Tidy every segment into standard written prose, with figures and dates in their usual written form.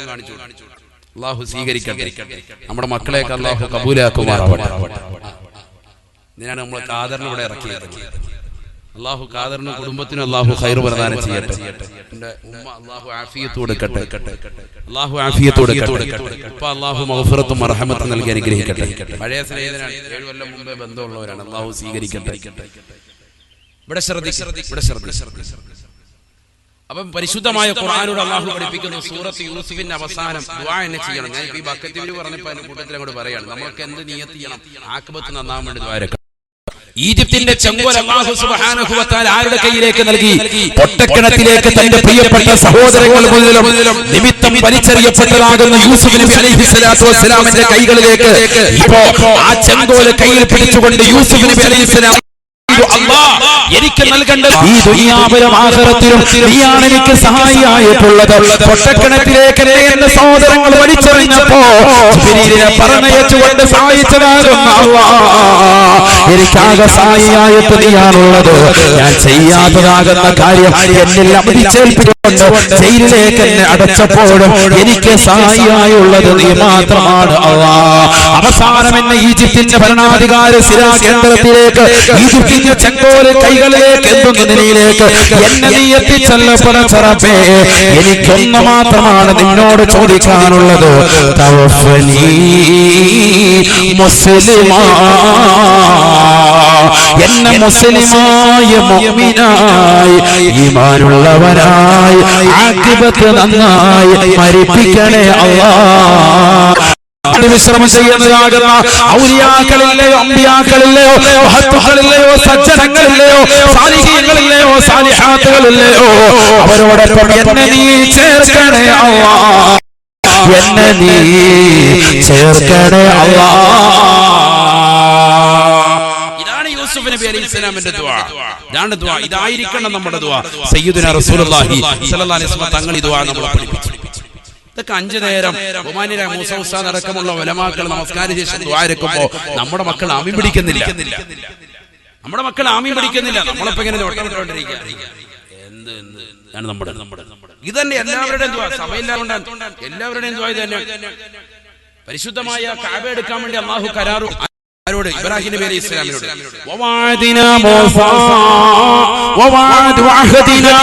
മുഖം കാണിച്ചു. അള്ളാഹു സ്വീകരിക്കട്ടെ. നമ്മുടെ മക്കളെയൊക്കെ അള്ളാഹു കബൂലാക്കുമാറാവട്ടെ. ഇതിനാണ് നമ്മൾ ഖാദറിനെ ഇവിടെ ഇറക്കിയത്. അള്ളാഹു ഖാദറിനും കുടുംബത്തിനും അള്ളാഹു ഖൈർ പ്രദാനം ചെയ്യട്ടെ. എന്റെ ഉമ്മ അള്ളാഹു ആഫിയത്ത് കൊടുക്കട്ടെ. അള്ളാഹു ആഫിയത്ത് കൊടുക്കട്ടെ. ഇപ്പൊ അള്ളാഹു മഗ്ഫിറത്തും മർഹമത്തും നൽകി അനുഗ്രഹിക്കട്ടെ. പഴയ സ്നേഹിതനാണ്, 7 കൊല്ലം മുമ്പേ ബന്ധമുള്ളവരാണ്. അള്ളാഹു സ്വീകരിക്കട്ടെ. ഇവിടെ ശ്രദ്ധിക്കും. അപ്പം പരിശുദ്ധമായ ഖുർആനോട് അള്ളാഹു പഠിപ്പിക്കുന്നു. സൂറത്ത് യൂസുഫിന്റെ അവസാനം ദുആ എന്നെ ചെയ്യണം. ഞാൻ ഈ ബക്കത്തിൽ പറഞ്ഞപ്പോൾ അതിന്റെ കൂട്ടത്തിൽ അങ്ങോട്ട് പറയാണ്, നമ്മൾക്ക് എന്ത് നിയ്യത്ത് ചെയ്യണം? ആഖിബത്ത് നന്നാവാൻ വേണ്ടി ദുആ എടുക്കണം. ഈജിപ്തിന്റെ ചെങ്കോൽ അല്ലാഹു സുബ്ഹാനഹു വ തആല ആരുടെ കയ്യിലേക്ക് നൽകി? പൊട്ടക്കിണറ്റിലേക്ക് തന്റെ പ്രിയപ്പെട്ട സഹോദരങ്ങൾ മുഴുവനും നിമിത്തം വലിച്ചെറിയപ്പെട്ടതാകുന്ന യൂസുഫ് നബി അലൈഹിസ്സലാത്തു വസ്സലാമിന്റെ കൈകളിലേക്ക് ഇപ്പോ ആ ചെങ്കോൽ കയ്യിൽ പിടിച്ചുകൊണ്ട് യൂസുഫ് നബി അലൈഹിസ്സലാം എനിക്ക് നൽകേണ്ടത് ഈ ദുനിയാവിലും ആഖിറത്തിലും നീയാണ് എനിക്ക് സഹായിയായിട്ടുള്ളത്. പൊട്ടക്കിണറ്റിലേക്ക് എന്റെ സഹോദരങ്ങൾ വലിച്ചെറിഞ്ഞപ്പോ ജിബ്രീലിനെ പറഞ്ഞയച്ചുകൊണ്ട് സഹായിച്ചതാകുന്ന അല്ലാഹ് എനിക്കാകെ സഹായിയായിട്ട് നീയാണുള്ളത്. ഞാൻ ചെയ്യാത്തതാകുന്ന കാര്യം എന്നിൽ അമതിച്ചേൽപ്പിച്ചുകൊണ്ട് ജയിലിലേക്ക് എന്നെ അടച്ചപ്പോഴും എനിക്ക് സഹായിയായുള്ളത് നീ മാത്രമാണ് അല്ലാഹ്. അവസാനം എന്നെ ഈജിപ്തിന്റെ ഭരണാധികാരി സിരാ കേന്ദ്രത്തിലേക്ക് ഈജിപ്തിന്റെ ചെങ്കോല് കൈകളിലേക്ക് എന്തുന്ന നിലയിലേക്ക് എന്നെ നീ എത്തിച്ചല്ലോ പടച്ചറപ്പേ. എനിക്കൊന്നു മാത്രമാണ് നിന്നോട് ചോദിക്കാനുള്ളത്. തവഫനി മുസ്ലിമാ, എന്നെ മുസ്ലിമായ മുഅ്മിനായി ഈമാനുള്ളവരായി ആഖിബത്ത് നന്നായി മരിപ്പിക്കണേ അല്ലാഹ്. വിശ്രമം ചെയ്യുന്നതാകുന്ന ഔലിയാക്കളില്ലയോ, അമ്പിയാക്കളില്ലയോ, മഹത്തുക്കളില്ലയോ, സജ്ജനങ്ങളില്ലയോ, സാലിഹീങ്ങളില്ലയോ, സാലിഹാത്തുകളില്ലയോ, അവരോടൊപ്പം എന്നെ നീ ചേർക്കണേ അല്ലാഹ്. എന്നെ നീ ചേർക്കണേ അല്ലാഹ്. ഇതാണ് യൂസുഫ് നബി അലൈഹിസ്സലാമിന്റെ ദുആ. ഇതാണ് ദുആ. ഇതായിരിക്കണം നമ്മുടെ ദുആ. സയ്യിദുനാ റസൂലുള്ളാഹി സ്വല്ലല്ലാഹു അലൈഹി വസല്ലം തങ്ങൾ ഈ ദുആ നമ്മളെ പഠിപ്പിച്ചു. ഇതൊക്കെ 5 നേരം ബഹുമാന്യരായ മൂസ ഉസ്താദ് അടക്കമുള്ള ഉലമാക്കൾ നമസ്കാരം ശേഷം ദുആ എടുക്കുമ്പോൾ നമ്മുടെ മക്കൾ ആമീൻ പിടിക്കുന്നില്ല. നമ്മളിപ്പോ ഇങ്ങനെ ഒട്ടമിട്ടുകൊണ്ടിരിക്കുക. എന്താണ് നമ്മുടെ ഇതന്നെ എല്ലാവരുടെയും ദുആ. സഭയില്ലാതുകൊണ്ടാണ് എല്ലാവരുടെയും ദുആ ഇത് തന്നെ. പരിശുദ്ധമായ കഅബ എടുക്കാൻ വേണ്ടി അല്ലാഹു കരാറു ആരോട്? ഇബ്രാഹിം നബി അലൈഹി ഇസ്ലാമിനോട്. വവാദിനാ മൂസ വവാദു അഹദിനാ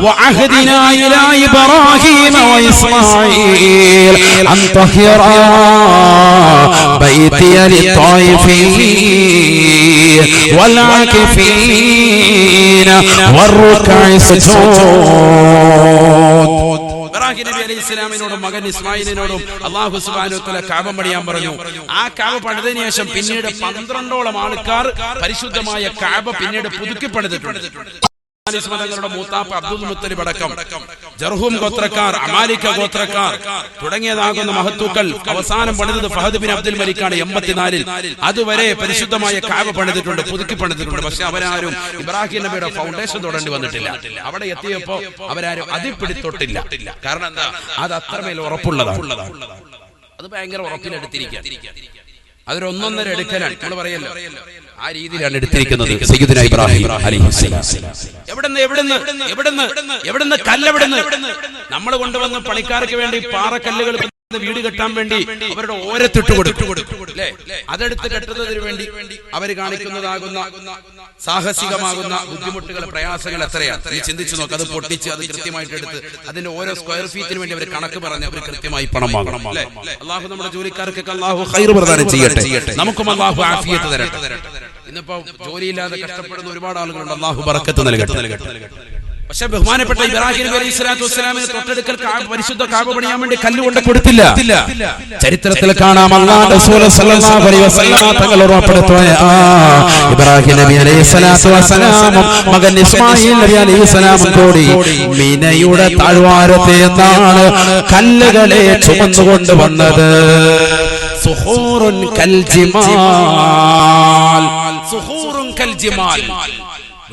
വഅഹദിനാ ഇലാ ഇബ്രാഹിം വഇസ്മാഈൽ അൻ തഹിറാ ബൈതിയ ലിത്വായിഫീൻ വൽആകിഫീൻ വറുക്കഇ സുജൂദ്. ഇബ്രാഹിം നബി അലൈഹി ഇസ്ലാമിനോടും മകൻ ഇസ്മായിലിനോടും അല്ലാഹു സുബ്ഹാനഹു വ തആല കഅബ പണിയാൻ പറഞ്ഞു. ആ കഅബ പണിതതിനു ശേഷം പിന്നീട് 12ഓളം ആൾക്കാർ പരിശുദ്ധമായ കഅബ പിന്നീട് പുതുക്കി പണിതിട്ടുണ്ട്. ങ്ങളുടെ മൂത്താപ്പ അബ്ദുൽ മുത്തലിബ് അടക്കം ജർഹൂം ഗോത്രക്കാർ, അമാലിക ഗോത്രക്കാർ തുടങ്ങിയതാകുന്ന മഹത്തുക്കൾ അവസാനം പണിതത് ഫഹദ് ബിൻ അബ്ദുൽ മലിക്കാണ് 84-ൽ. അതുവരെ പരിശുദ്ധമായ കഅബ പണിതിട്ടുണ്ട്, പുതുക്കി പണിതിട്ടുണ്ട്. പക്ഷെ അവരാരും ഇബ്രാഹിം നബിയുടെ ഫൗണ്ടേഷൻ തൊടേണ്ടി വന്നിട്ടില്ല. അവിടെ എത്തിയപ്പോ അവരാരും അതിൽ പിടിത്തൊട്ടില്ല. കാരണം എന്താ? അത് അത്രമേൽ ഉറപ്പുള്ളതാണ്. അത് ഭയങ്കര ഉറപ്പിലെടുത്തിരിക്കുക. അതൊരു 1.5 എടുക്കലാണ്. നമ്മൾ പറയല്ലോ, ആ രീതിയിലാണ് എടുത്തിരിക്കുന്നത്. സയ്യിദുനാ ഇബ്രാഹിം അലൈഹിസ്സലാം എവിടുന്ന് കല്ലെവിടുന്ന് നമ്മൾ കൊണ്ടുവന്ന പണിക്കാർക്ക് വേണ്ടി പാറക്കല്ലുകൾ വീട് കെട്ടാൻ വേണ്ടി അവരുടെ ഓരത്തിട്ട് കൊടുക്കും അല്ലേ? അതെടുത്ത് കെട്ടുന്നതിന് വേണ്ടി അവർ കാണിക്കുന്നതാകുന്ന സാഹസികമാകുന്ന ബുദ്ധിമുട്ടുകൾ, പ്രയാസങ്ങൾ എത്രയാണ് നീ ചിന്തിച്ചു നോക്ക്. അത് പൊട്ടിച്ച് അത് കൃത്യമായിട്ട് എടുത്ത് അതിന്റെ ഓരോ സ്ക്വയർ ഫീറ്റിന് വേണ്ടി അവർ കണക്ക് പറഞ്ഞ് അവർ കൃത്യമായി പണം വാങ്ങണം. അല്ലാഹു നമ്മുടെ ജോലിക്കാർക്കൊക്കെ അല്ലാഹു ഖൈർ പ്രദാനം ചെയ്യട്ടെ. നമുക്കും അല്ലാഹു ആഫിയത്ത് തരട്ടെ. ഇന്നിപ്പോ ജോലിയില്ലാതെ കഷ്ടപ്പെടുന്ന ഒരുപാട് ആളുകളുണ്ട്. അല്ലാഹു ബറക്കത്ത് നൽകട്ടെ. പക്ഷെ ബഹുമാനപ്പെട്ട ഇബ്രാഹിം നബി അലൈഹി സ്വലാത്തു വസ്സലാമിന് തൊട്ടടുക്കൽ പരിശുദ്ധ കഅബ പണിയാൻ വേണ്ടി കല്ലുകൊണ്ട് കൊടുത്തില്ല. ചരിത്രത്തിൽ കാണാം അല്ലാഹുവിന്റെ റസൂൽ സല്ലല്ലാഹു അലൈഹി വസല്ലം തങ്ങൾ ഉറപ്പെടുത്തുന്ന ഇബ്രാഹിം നബി അലൈഹി സ്വലാത്തു വസ്സലാമും മകൻ ഇസ്മായിൽ നബി അലൈഹി സ്വലാമും കൂടി മിനയുടെ താഴ്വാരത്തെ നിന്നാണ് കല്ലുകളെ ചുമന്നുകൊണ്ട് വന്നത്. സുഹൂറുൻ കൽ ജിമാൽ, സുഹൂറുൻ കൽ ജിമാൽ,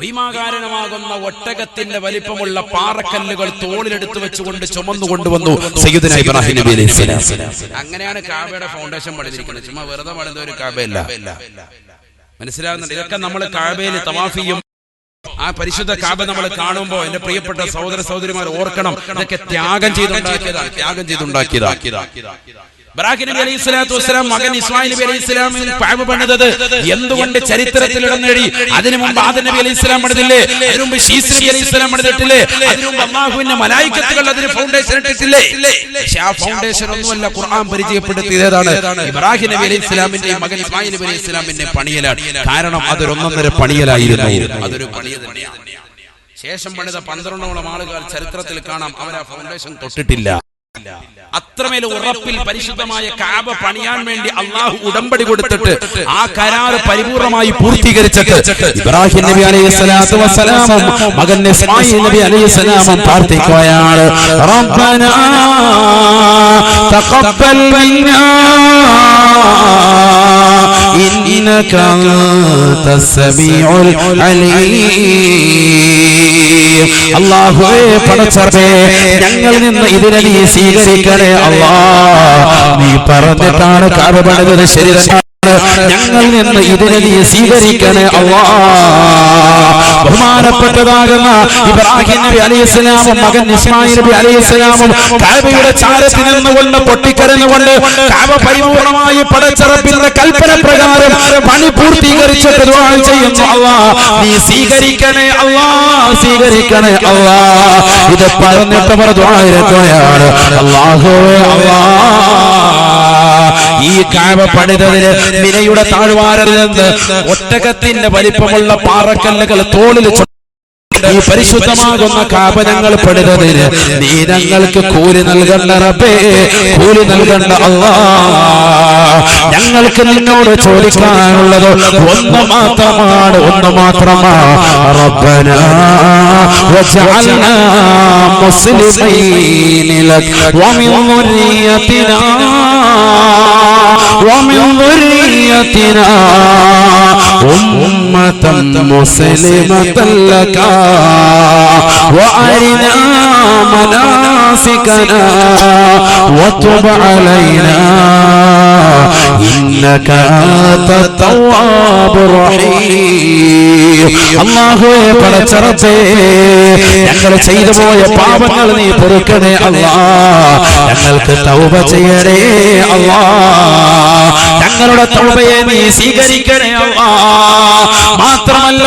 ഭീമാകാരണമാകുന്ന ഒട്ടകത്തിന്റെ വലിപ്പമുള്ള പാറക്കല്ലുകൾ തോളിലെടുത്ത് വെച്ചുകൊണ്ട് ചുമന്നുകൊണ്ടുവന്നു സയ്യിദുനാ ഇബ്രാഹിം നബി അലൈഹി സ്വലാം. അങ്ങനെയാണ് കഅബയുടെ ഫൗണ്ടേഷൻ പണിതിരിക്കുന്നത്. ചുമ്മാ വെറുതെ പണിത ഒരു കഅബയല്ല. മനസ്സിലാകുന്നുണ്ട്? ഇതൊക്കെ നമ്മൾ കഅബയിൽ തവാഫ് ചെയ്യും ആ പരിശുദ്ധ കാബ നമ്മൾ കാണുമ്പോൾ എന്റെ പ്രിയപ്പെട്ട സഹോദര സഹോദരിമാർ ഓർക്കണം, ഇതൊക്കെ ത്യാഗം ചെയ്തുണ്ടാക്കിയതാ. ഇബ്രാഹിം നബി അലൈഹി സ്വലാത്തു വസ്സലാം മകൻ ഇസ്മായിൽ നബി അലൈഹി സ്വലാമിന് കഅബ പണിതത് എന്തുകൊണ്ട് ചരിത്രത്തിൽ ഇടം നേടി? അതിനു മുമ്പ് ആദം നബി അലൈഹി സ്വലാം പണിതില്ലേ? അതിനു മുമ്പ് ശീസ് നബി അലൈഹി സ്വലാം പണിതിട്ടില്ലേ? അതിനു മുമ്പ് അല്ലാഹുവിന്റെ മലായികത്തുകൾ അതിന് ഫൗണ്ടേഷൻ ഇട്ടിട്ടില്ലേ? പക്ഷേ ആ ഫൗണ്ടേഷൻ ഒന്നുമല്ല ഖുർആൻ പരിചയപ്പെടുത്തിയതാണ് ഇബ്രാഹിം നബി അലൈഹി സ്വലാമിന്റെ മകൻ ഇസ്മായിൽ നബി അലൈഹി സ്വലാമിന്റെ പണിയലാണ്. കാരണം അതൊരു ഒന്നൊന്നര പണിയലായിരുന്നു, അതൊരു പണിയ തന്നെയാണ്. ശേഷം പണിത 12ഓളം ആളുകൾ ചരിത്രത്തിൽ കാണാം, അവർ ആ ഫൗണ്ടേഷൻ തൊട്ടിട്ടില്ല. അത്രമേൽ ഉറപ്പിൽ പരിശുദ്ധമായ കഅബ പണിയാൻ വേണ്ടി അല്ലാഹു ഉടമ്പടി കൊടുത്തിട്ട് ആ കരാർ പരിപൂർണമായി പൂർത്തീകരിച്ചിട്ട് ഇബ്രാഹിം നബി അലൈഹി സ്വലാത്തു വസ്സലാമും മകൻ ഇസ്മായിൽ നബി അലൈഹി സ്വലാമും പ്രാർത്ഥിക്കുകയാണ്, റബ്ബനാ തഖബ്ബൽ മിന്നാ ഇന്നക അൻതസ് സമീഉൽ അലീം. അല്ലാഹുവേ പടച്ചറബേ, ഞങ്ങളിൽ നിന്ന് ഇതിനെ നീ സ്വീകരിക്കണേ അല്ലാഹ്. നീ പറഞ്ഞിട്ടാണ് കഅബ പണിതത്, ശരി തന്നെ. ഞങ്ങളിൽ നിന്ന് ഇതിനെ നീ സ്വീകരിക്കണേ അല്ലാഹ്. ബഹുമാനപ്പെട്ടതാകുന്ന ഇബ്രാഹിം നബി അലൈഹിസ്സലാമും മകൻ ഇസ്മായിൽ നബി അലൈഹിസ്സലാമും കഅബയുടെ ചാരത്തിൽ നിന്നുകൊണ്ട് പൊട്ടിക്കരഞ്ഞുകൊണ്ട് കഅബ പരിപൂർണമായി പടച്ച റബ്ബിന്റെ കൽപ്പന പ്രകാരം പണി പൂർത്തീകരിച്ചിട്ട് ദുആ ചെയ്യുന്നു, അല്ലാഹ് നീ സ്വീകരിക്കണേ അല്ലാഹ്, സ്വീകരിക്കണേ അല്ലാഹ്. ഇത് പറഞ്ഞിട്ട് അവർ ദുആ ചെയ്യുകയാണ്, അല്ലാഹുവേ അല്ലാഹ് ഈ കഅബ പണിതതിന് മിനയുടെ താഴ്വാരത്തിൽ നിന്ന് ഒട്ടകത്തിന്റെ വലിപ്പമുള്ള പാറക്കല്ലുകൾ തോളിൽ ഈ പരിശുദ്ധമാകുന്ന കാപനങ്ങൾ പെടുന്നതിന് നീ ഞങ്ങൾക്ക് കൂലി നൽകണ്ട റബ്ബേ, കൂലി നൽകണ്ട അല്ലാഹ്. ഞങ്ങൾക്ക് നിന്നോട് ചോദിക്കാനുള്ളത് ഒന്ന് മാത്രമാണ്, ഒന്ന് മാത്രമാണ്. റബ്ബനാ വജഅൽനാ മുസ്ലിമീന ലക വമിൻ ദുർരിയതിനാ ومن ذريتنا أمة مسلمة لك وأرنا مناسكنا وتب علينا إنك أنت التواب الرحيم. അല്ലാഹുവേ പടച്ചറബേ, ഞങ്ങൾ ചെയ്തു പോയ പാപങ്ങൾ നീ പൊറുക്കണേ അല്ലാഹ്. ഞങ്ങൾക്ക് തൗബ ചെയ്യണേ അല്ലാഹ്. ഞങ്ങളുടെ തൗബയെ നീ സ്വീകരിക്കണേ അല്ലാഹ്.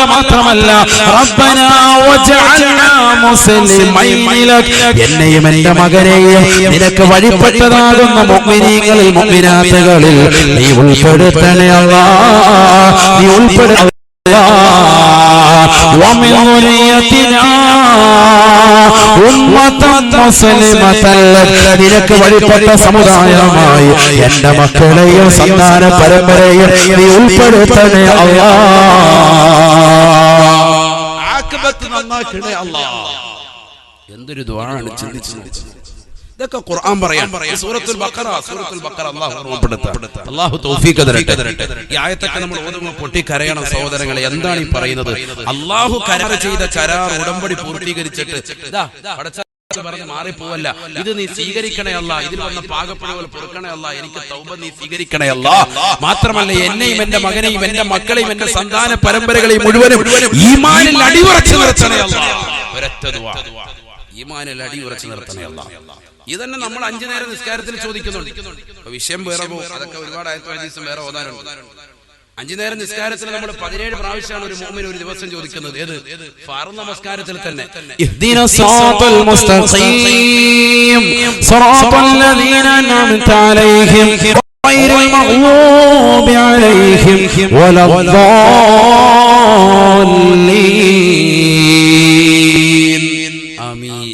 മാത്രമല്ല റബ്ബനാ വജഅൽനാ മുസ്ലിമൈന ലക, എന്നെയും എന്റെ മകനെയും നിനക്ക് വഴിപ്പെട്ടതാകുന്ന മുഅ്മിനീങ്ങളിൽ മുഅ്മിനാത്തുകളിൽ നീ ഉൾപ്പെടുത്തണേ അല്ലാഹ്, നീ ഉൾപ്പെടുത്തണേ. ومن ذريتنا أمة مسلمة لك, നിനക്ക് വഴിപ്പെട്ട സമുദായമായി എന്റെ മക്കളെയും സന്താന പരമ്പരയും നീ ഉൾപ്പെടുത്തണേ അല്ലാഹ്. ആഖിബത്ത് നന്നാക്കണേ അല്ലാഹ്. എന്തൊരു ദുആണ്, ചിന്തിച്ചു. ഇതൊക്കെ ഖുർആൻ പറയാൻ സൂറത്തുൽ ബഖറ അല്ലാഹു ഓർമ്മപ്പെടുത്തുക. അല്ലാഹു തൗഫീഖ് തരട്ടെ. ഈ ആയത്തൊക്കെ നമ്മൾ ഓതുമ്പോൾ പൊട്ടിക്കരയണം സഹോദരങ്ങളെ. എന്താണ് ഈ പറയുന്നത്? അല്ലാഹു കരാർ ചെയ്ത കരാർ ഉടമ്പടി പൂർത്തീകരിച്ചിട്ട് ഇതാ പടച്ച പറഞ്ഞ് മാറിപ്പോവല്ല, ഇത് നീ സ്വീകരിക്കണേ അല്ലാഹ്, ഇതിൽ വന്ന പാകപ്പിഴകൾ പൊറുക്കണേ അല്ലാഹ്, എനിക്ക് തൗബ നീ സ്വീകരിക്കണേ അല്ലാഹ്. മാത്രമല്ല എന്നെയും എന്റെ മകനെയും എന്റെ മക്കളെയും എന്റെ സന്താന പരമ്പരകളെയും മുഴുവനും ഈമാനിൽ അടിയുറച്ചു നിർത്തണേ അല്ലാഹ്. ഒരൊറ്റ ദുആ, ഈമാനിൽ അടിയുറച്ചു നിർത്തണേ അല്ലാഹ്. ഇതന്നെ നമ്മൾ 5 നേരം നിസ്കാരത്തിൽ ചോദിക്കുന്നുണ്ട്. വിഷയം വേറെ പോകും, അതൊക്കെ ഒരുപാട് ആയത്തും ഹദീസും വേറെ ഓതാനുണ്ട്. 5 നേരം നിസ്കാരത്തിൽ നമ്മൾ 17 പ്രാവശ്യമാണ് ഒരു മുഅ്മിൻ ഒരു ദിവസം ചോദിക്കുന്നത്. ഏത്? ഫർദ് നമസ്കാരത്തിൽ തന്നെ ഇഹ്ദിനസ് സിറാത്തൽ മുസ്തഖീം സിറാത്തൽ ലദീന അൻഅംത അലൈഹിം ഗൈറിൽ മഗ്ദൂബി അലൈഹിം വലദ്ദാല്ലീൻ. ആമീൻ.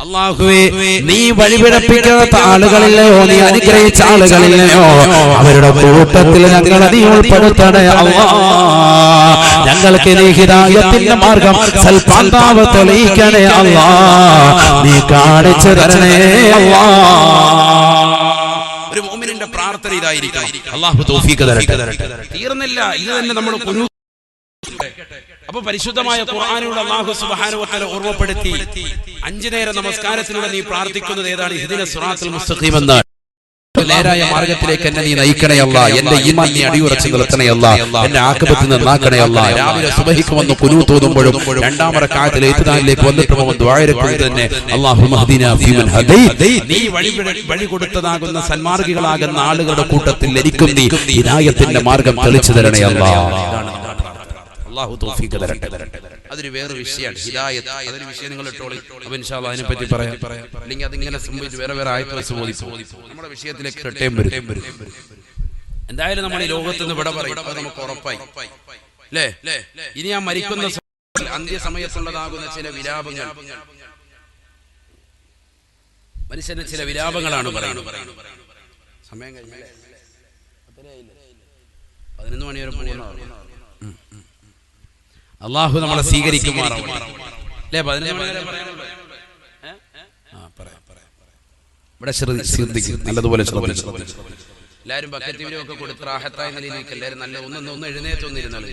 അല്ലാഹുവേ, നീ വഴിപിഴപ്പിക്കാത്ത ആളുകളിലെയോ നീ അനുഗ്രഹിച്ച ആളുകളിലെയോ അവരുടെ കൂട്ടത്തിൽ ഞങ്ങളെ നീ ഉൾപ്പെടുത്തണേ അല്ലാഹ്. ഞങ്ങൾക്ക് നീ ഹിദായത്തിന്റെ മാർഗം സൽപാന്താവ് തെളിയിക്കണേ അല്ലാഹ്, നീ കാണിച്ചു തരണേ അല്ലാഹ്. ഒരു മുഅ്മിനിന്റെ പ്രാർത്ഥന ഇതായിരിക്കണം, അല്ലാഹു തൗഫീഖ് തരട്ടെ. തീർന്നില്ല, ഇത് തന്നെ നമ്മൾ അപ്പൊ പരിശുദ്ധമായ ഖുർആനിലൂടെ അല്ലാഹു സുബ്ഹാനഹു വ തആല ഓർമ്മപ്പെടുത്തി 5 നേര നമസ്കാരത്തിലൂടെ നീ പ്രാർത്ഥിക്കുന്നത് ഏതാണ്? ഇഹ്ദിനസ് സിറാത്തൽ മുസ്തഖീം എന്നാണ്. നേരായ മാർഗത്തിലേക്ക് എന്നെ നീ നയിക്കണേ അല്ലാ. എന്റെ ഈമാൻ നീ അടിയുറച്ച് നിർത്തണേ അല്ലാ. എന്നെ ആഖിബത്തിൽ നന്നാക്കണേ അല്ലാ. രാവിലെ സുബഹിക്ക് വന്ന് ഖുനൂത്ത് ഓതുമ്പോഴും രണ്ടാം റക്അത്തിൽ ഇത്ദാലിലേക്ക് വന്നിട്ട് ദുആയിരക്കുമ്പോൾ തന്നെ അല്ലാഹുമ്മ ഹദിനാ ഫീമൻ ഹദൈത്, നീ വഴി കൊടുത്തതാകുന്ന സന്മാർഗികളാകുന്ന ആളുകളുടെ കൂട്ടത്തിൽ എനിക്കും നീ ഹിദായത്തിന്റെ മാർഗം തെളിച്ചു തരണേ അല്ലാ. അല്ലാഹു തൗഫീഖ് തരട്ടെ. അതൊരു വേറെ വിഷയമാണ് ഹിദായത്ത്. അതൊരു വിഷയം നിങ്ങൾ ഇട്ടോളി. അപ്പോൾ ഇൻഷാ അല്ലാഹ് അതിനെ പറ്റി പറയാം. അല്ലെങ്കിൽ അതിങ്ങനെ സംഭവിച്ച് വേറെ ആയത്തുകൾ നമ്മുടെ വിഷയത്തിലേക്ക് ഇട്ടേം വരും. എന്തായാലും നമ്മൾ ഈ ലോകത്ത് നിന്ന് വിട പറയും, അത് നമുക്ക് ഉറപ്പായി അല്ലേ. ഇനി ആ മരിക്കുന്ന അന്ത്യസമയത്തുള്ളതാകുന്ന ചില വിലാപങ്ങൾ, മനുഷ്യന്റെ ചില വിലാപങ്ങളാണ് പറയുന്നത്. സമയം കഴിഞ്ഞ 11 മണി വരെ പോകുന്ന അള്ളാഹു നമ്മളെ സ്വീകരിക്കുമാറാവട്ടെ അല്ലേ. 11 മണി വരെ പറയാനുള്ളൂ. ഇവിടെ ശ്രദ്ധിക്കും, നല്ലതുപോലെ ശ്രദ്ധിക്കും. എല്ലാവരും ബക്കറ്റ് ഒക്കെ കൊടുത്ത് റാഹത്തായ നിലയിലേക്ക് എല്ലാവരും നല്ല ഒന്ന് എഴുന്നേറ്റൊന്നിരുന്നാലും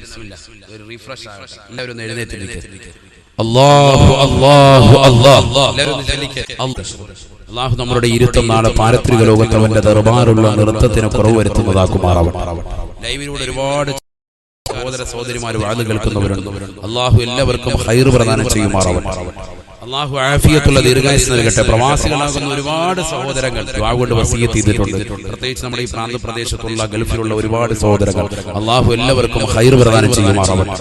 ഒരു റീഫ്രഷ് ആകട്ടെ. എല്ലാവരും ഒന്ന് എഴുന്നേറ്റിരിക്കുക. അല്ലാഹു അല്ലാഹു അല്ലാഹ്. അല്ലാഹു നമ്മുടെ ഇരുത്തം നാളെ പാരത്രിക ലോകത്ത് അവന്റെ ദർബാറുള്ള നൃത്തത്തിന് കുറവ് വരുത്തുന്നതാക്കുമാറാവട്ടെ. ലൈവിലൂടെ ഒരുപാട് സഹോദര സഹോദരിമാർ വാദം കേൾക്കുന്നവരുണ്ട്. അല്ലാഹു എല്ലാവർക്കും ഖൈർ പ്രദാനം ചെയ്യുമാറാവട്ടെ. അല്ലാഹു ആഫിയത്തുള്ള ദീർഘായുസ്സ് നൽകട്ടെ. പ്രവാസികളാകുന്ന ഒരുപാട് സഹോദരങ്ങൾ ദുആ കൊണ്ട് വസിയത്ത് ചെയ്തിട്ടുണ്ട്. പ്രത്യേകിച്ച് നമ്മുടെ ഈ പ്രാന്തപ്രദേശത്തുള്ള ഗൾഫിലുള്ള ഒരുപാട് സഹോദരങ്ങൾ അല്ലാഹു എല്ലാവർക്കും ഖൈർ പ്രദാനം ചെയ്യുമാറാവട്ടെ.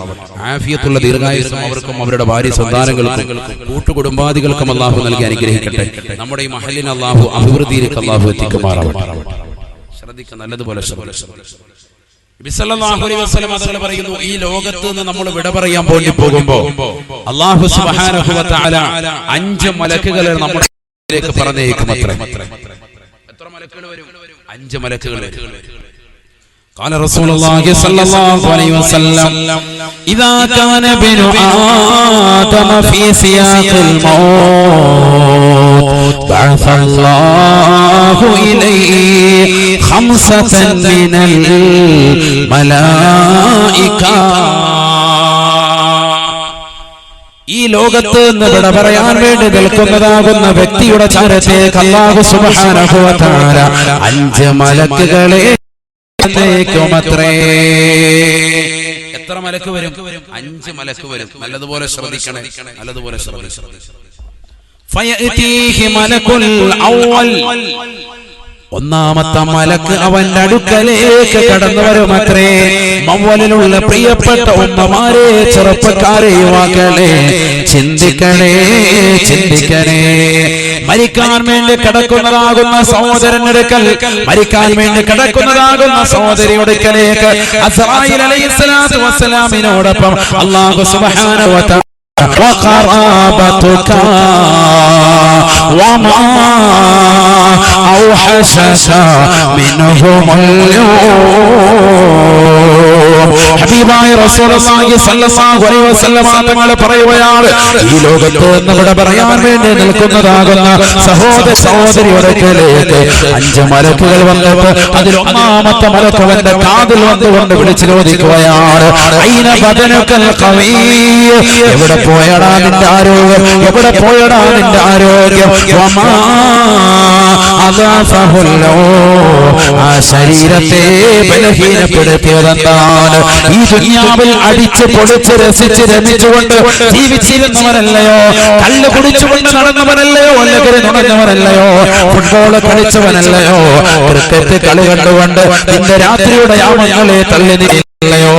ആഫിയത്തുള്ള ദീർഘായുസ്സും അവർക്കും അവരുടെ ഭാര്യ സന്താനങ്ങൾക്കും കൂട്ടുകുടുംബാദികൾക്കും അല്ലാഹു നൽകി അനുഗ്രഹിക്കട്ടെ. നമ്മുടെ ഈ മഹലിനെ അല്ലാഹു അഭിവൃദ്ധിയിലേക്ക് അല്ലാഹു എത്തിക്കുമാറാവട്ടെ. ശ്രദ്ധിക്കുക, നല്ലതുപോലെ പറയുന്നു, ഈ ലോകത്ത് നിന്ന് നമ്മൾ വിട പറയാൻ വേണ്ടി പോകുമ്പോ അല്ലാഹു സുബ്ഹാനഹു വ തആല 5 മലക്കുകളെ നമ്മളിലേക്ക് പറഞ്ഞേക്കും. എത്ര മലക്കുകൾ വരും? 5 മലക്കുകൾ വരും. قال رسول الله صلى الله عليه وسلم إذا كان ابن آدم في سياق الموت بعث الله إليه 5 من الملائكة. ഈ ലോകത്ത് നിന്ന് വിട പറയാൻ വേണ്ടി നിൽക്കുന്നതാകുന്ന വ്യക്തിയുടെ ചാരത്തേക്ക് അല്ലാഹു സുബ്ഹാനഹു വ തആല 5 മലക്കുകളെ എത്ര മലക്ക് വരും? 5 മലക്ക് വരും. നല്ലതുപോലെ ശ്രദ്ധിക്കണേ, നല്ലതുപോലെ ശ്രദ്ധിക്കണം. ഫയഅതീഹി മലകുൽ അവ്വൽ, ഒന്നാമത്തെ മലക്ക് അവന്റെ അടുക്കലേക്ക് കടന്നു വരുമത്രേ. മവ്വലിലുള്ള പ്രിയപ്പെട്ട ഉമ്മമാരെ, ചെറുപ്പക്കാരെ, യുവാക്കളെ, ചിന്തിക്കണേ, ചിന്തിക്കണേ. മരിക്കാൻ വേണ്ടി കിടക്കുന്നതാകുന്ന സഹോദരനെടുക്കൽ, മരിക്കാൻ വേണ്ടി കിടക്കുന്നതാകുന്ന സഹോദരിയൊടുക്കലേക്ക് അസ്റായീൽ അലൈഹിസ്സലാത്തു വസ്സലാമിനോടൊപ്പം അല്ലാഹു സുബ്ഹാനഹു വ തആല وقرابتك وما أوحشك منهم اليوم. ഹബീബായ റസൂലുള്ളാഹി സ്വല്ലല്ലാഹു അലൈഹി വസല്ലം തങ്ങൾ പറയുകയാണ്, ഈ ലോകത്ത് നിന്ന് വിട പറയാൻ വേണ്ടി നിൽക്കുന്നതാകുന്ന സഹോദര സഹോദരിയോടൊക്കലേക്ക് 5 മലക്കുകൾ വന്നിട്ട് അതിൽ ഒന്നാമത്തെ മലക്ക് അവന്റെ കാതിൽ വന്നുകൊണ്ട് വിളിച്ചു ചോദിക്കുകയാണ്, ഐന ബദനുകൽ ഖവീ, എവിടെ പോയടാ നിന്റെ ആരോഗ്യം, എവിടെ പോയടാ നിന്റെ ആരോഗ്യം. ആ ശരീരത്തെ ബലഹീനപ്പെടുത്തിയതെന്താണ്? ഈ ദുനിയാവിൽ അടിച്ച് പൊളിച്ച് രസിച്ച് രമിച്ചുകൊണ്ട് ജീവിച്ചിരുന്നവനല്ലയോ, കല്ല് കുടിച്ചുകൊണ്ട് നടന്നവനല്ലയോ, ലഹരി നുണഞ്ഞവനല്ലയോ, ഫുട്ബോൾ കളിച്ചവനല്ലയോ, ക്രിക്കറ്റ് കളി കണ്ടുകൊണ്ട് നിന്റെ രാത്രിയുടെ യാമങ്ങളെ തള്ളി ല്ലയോ,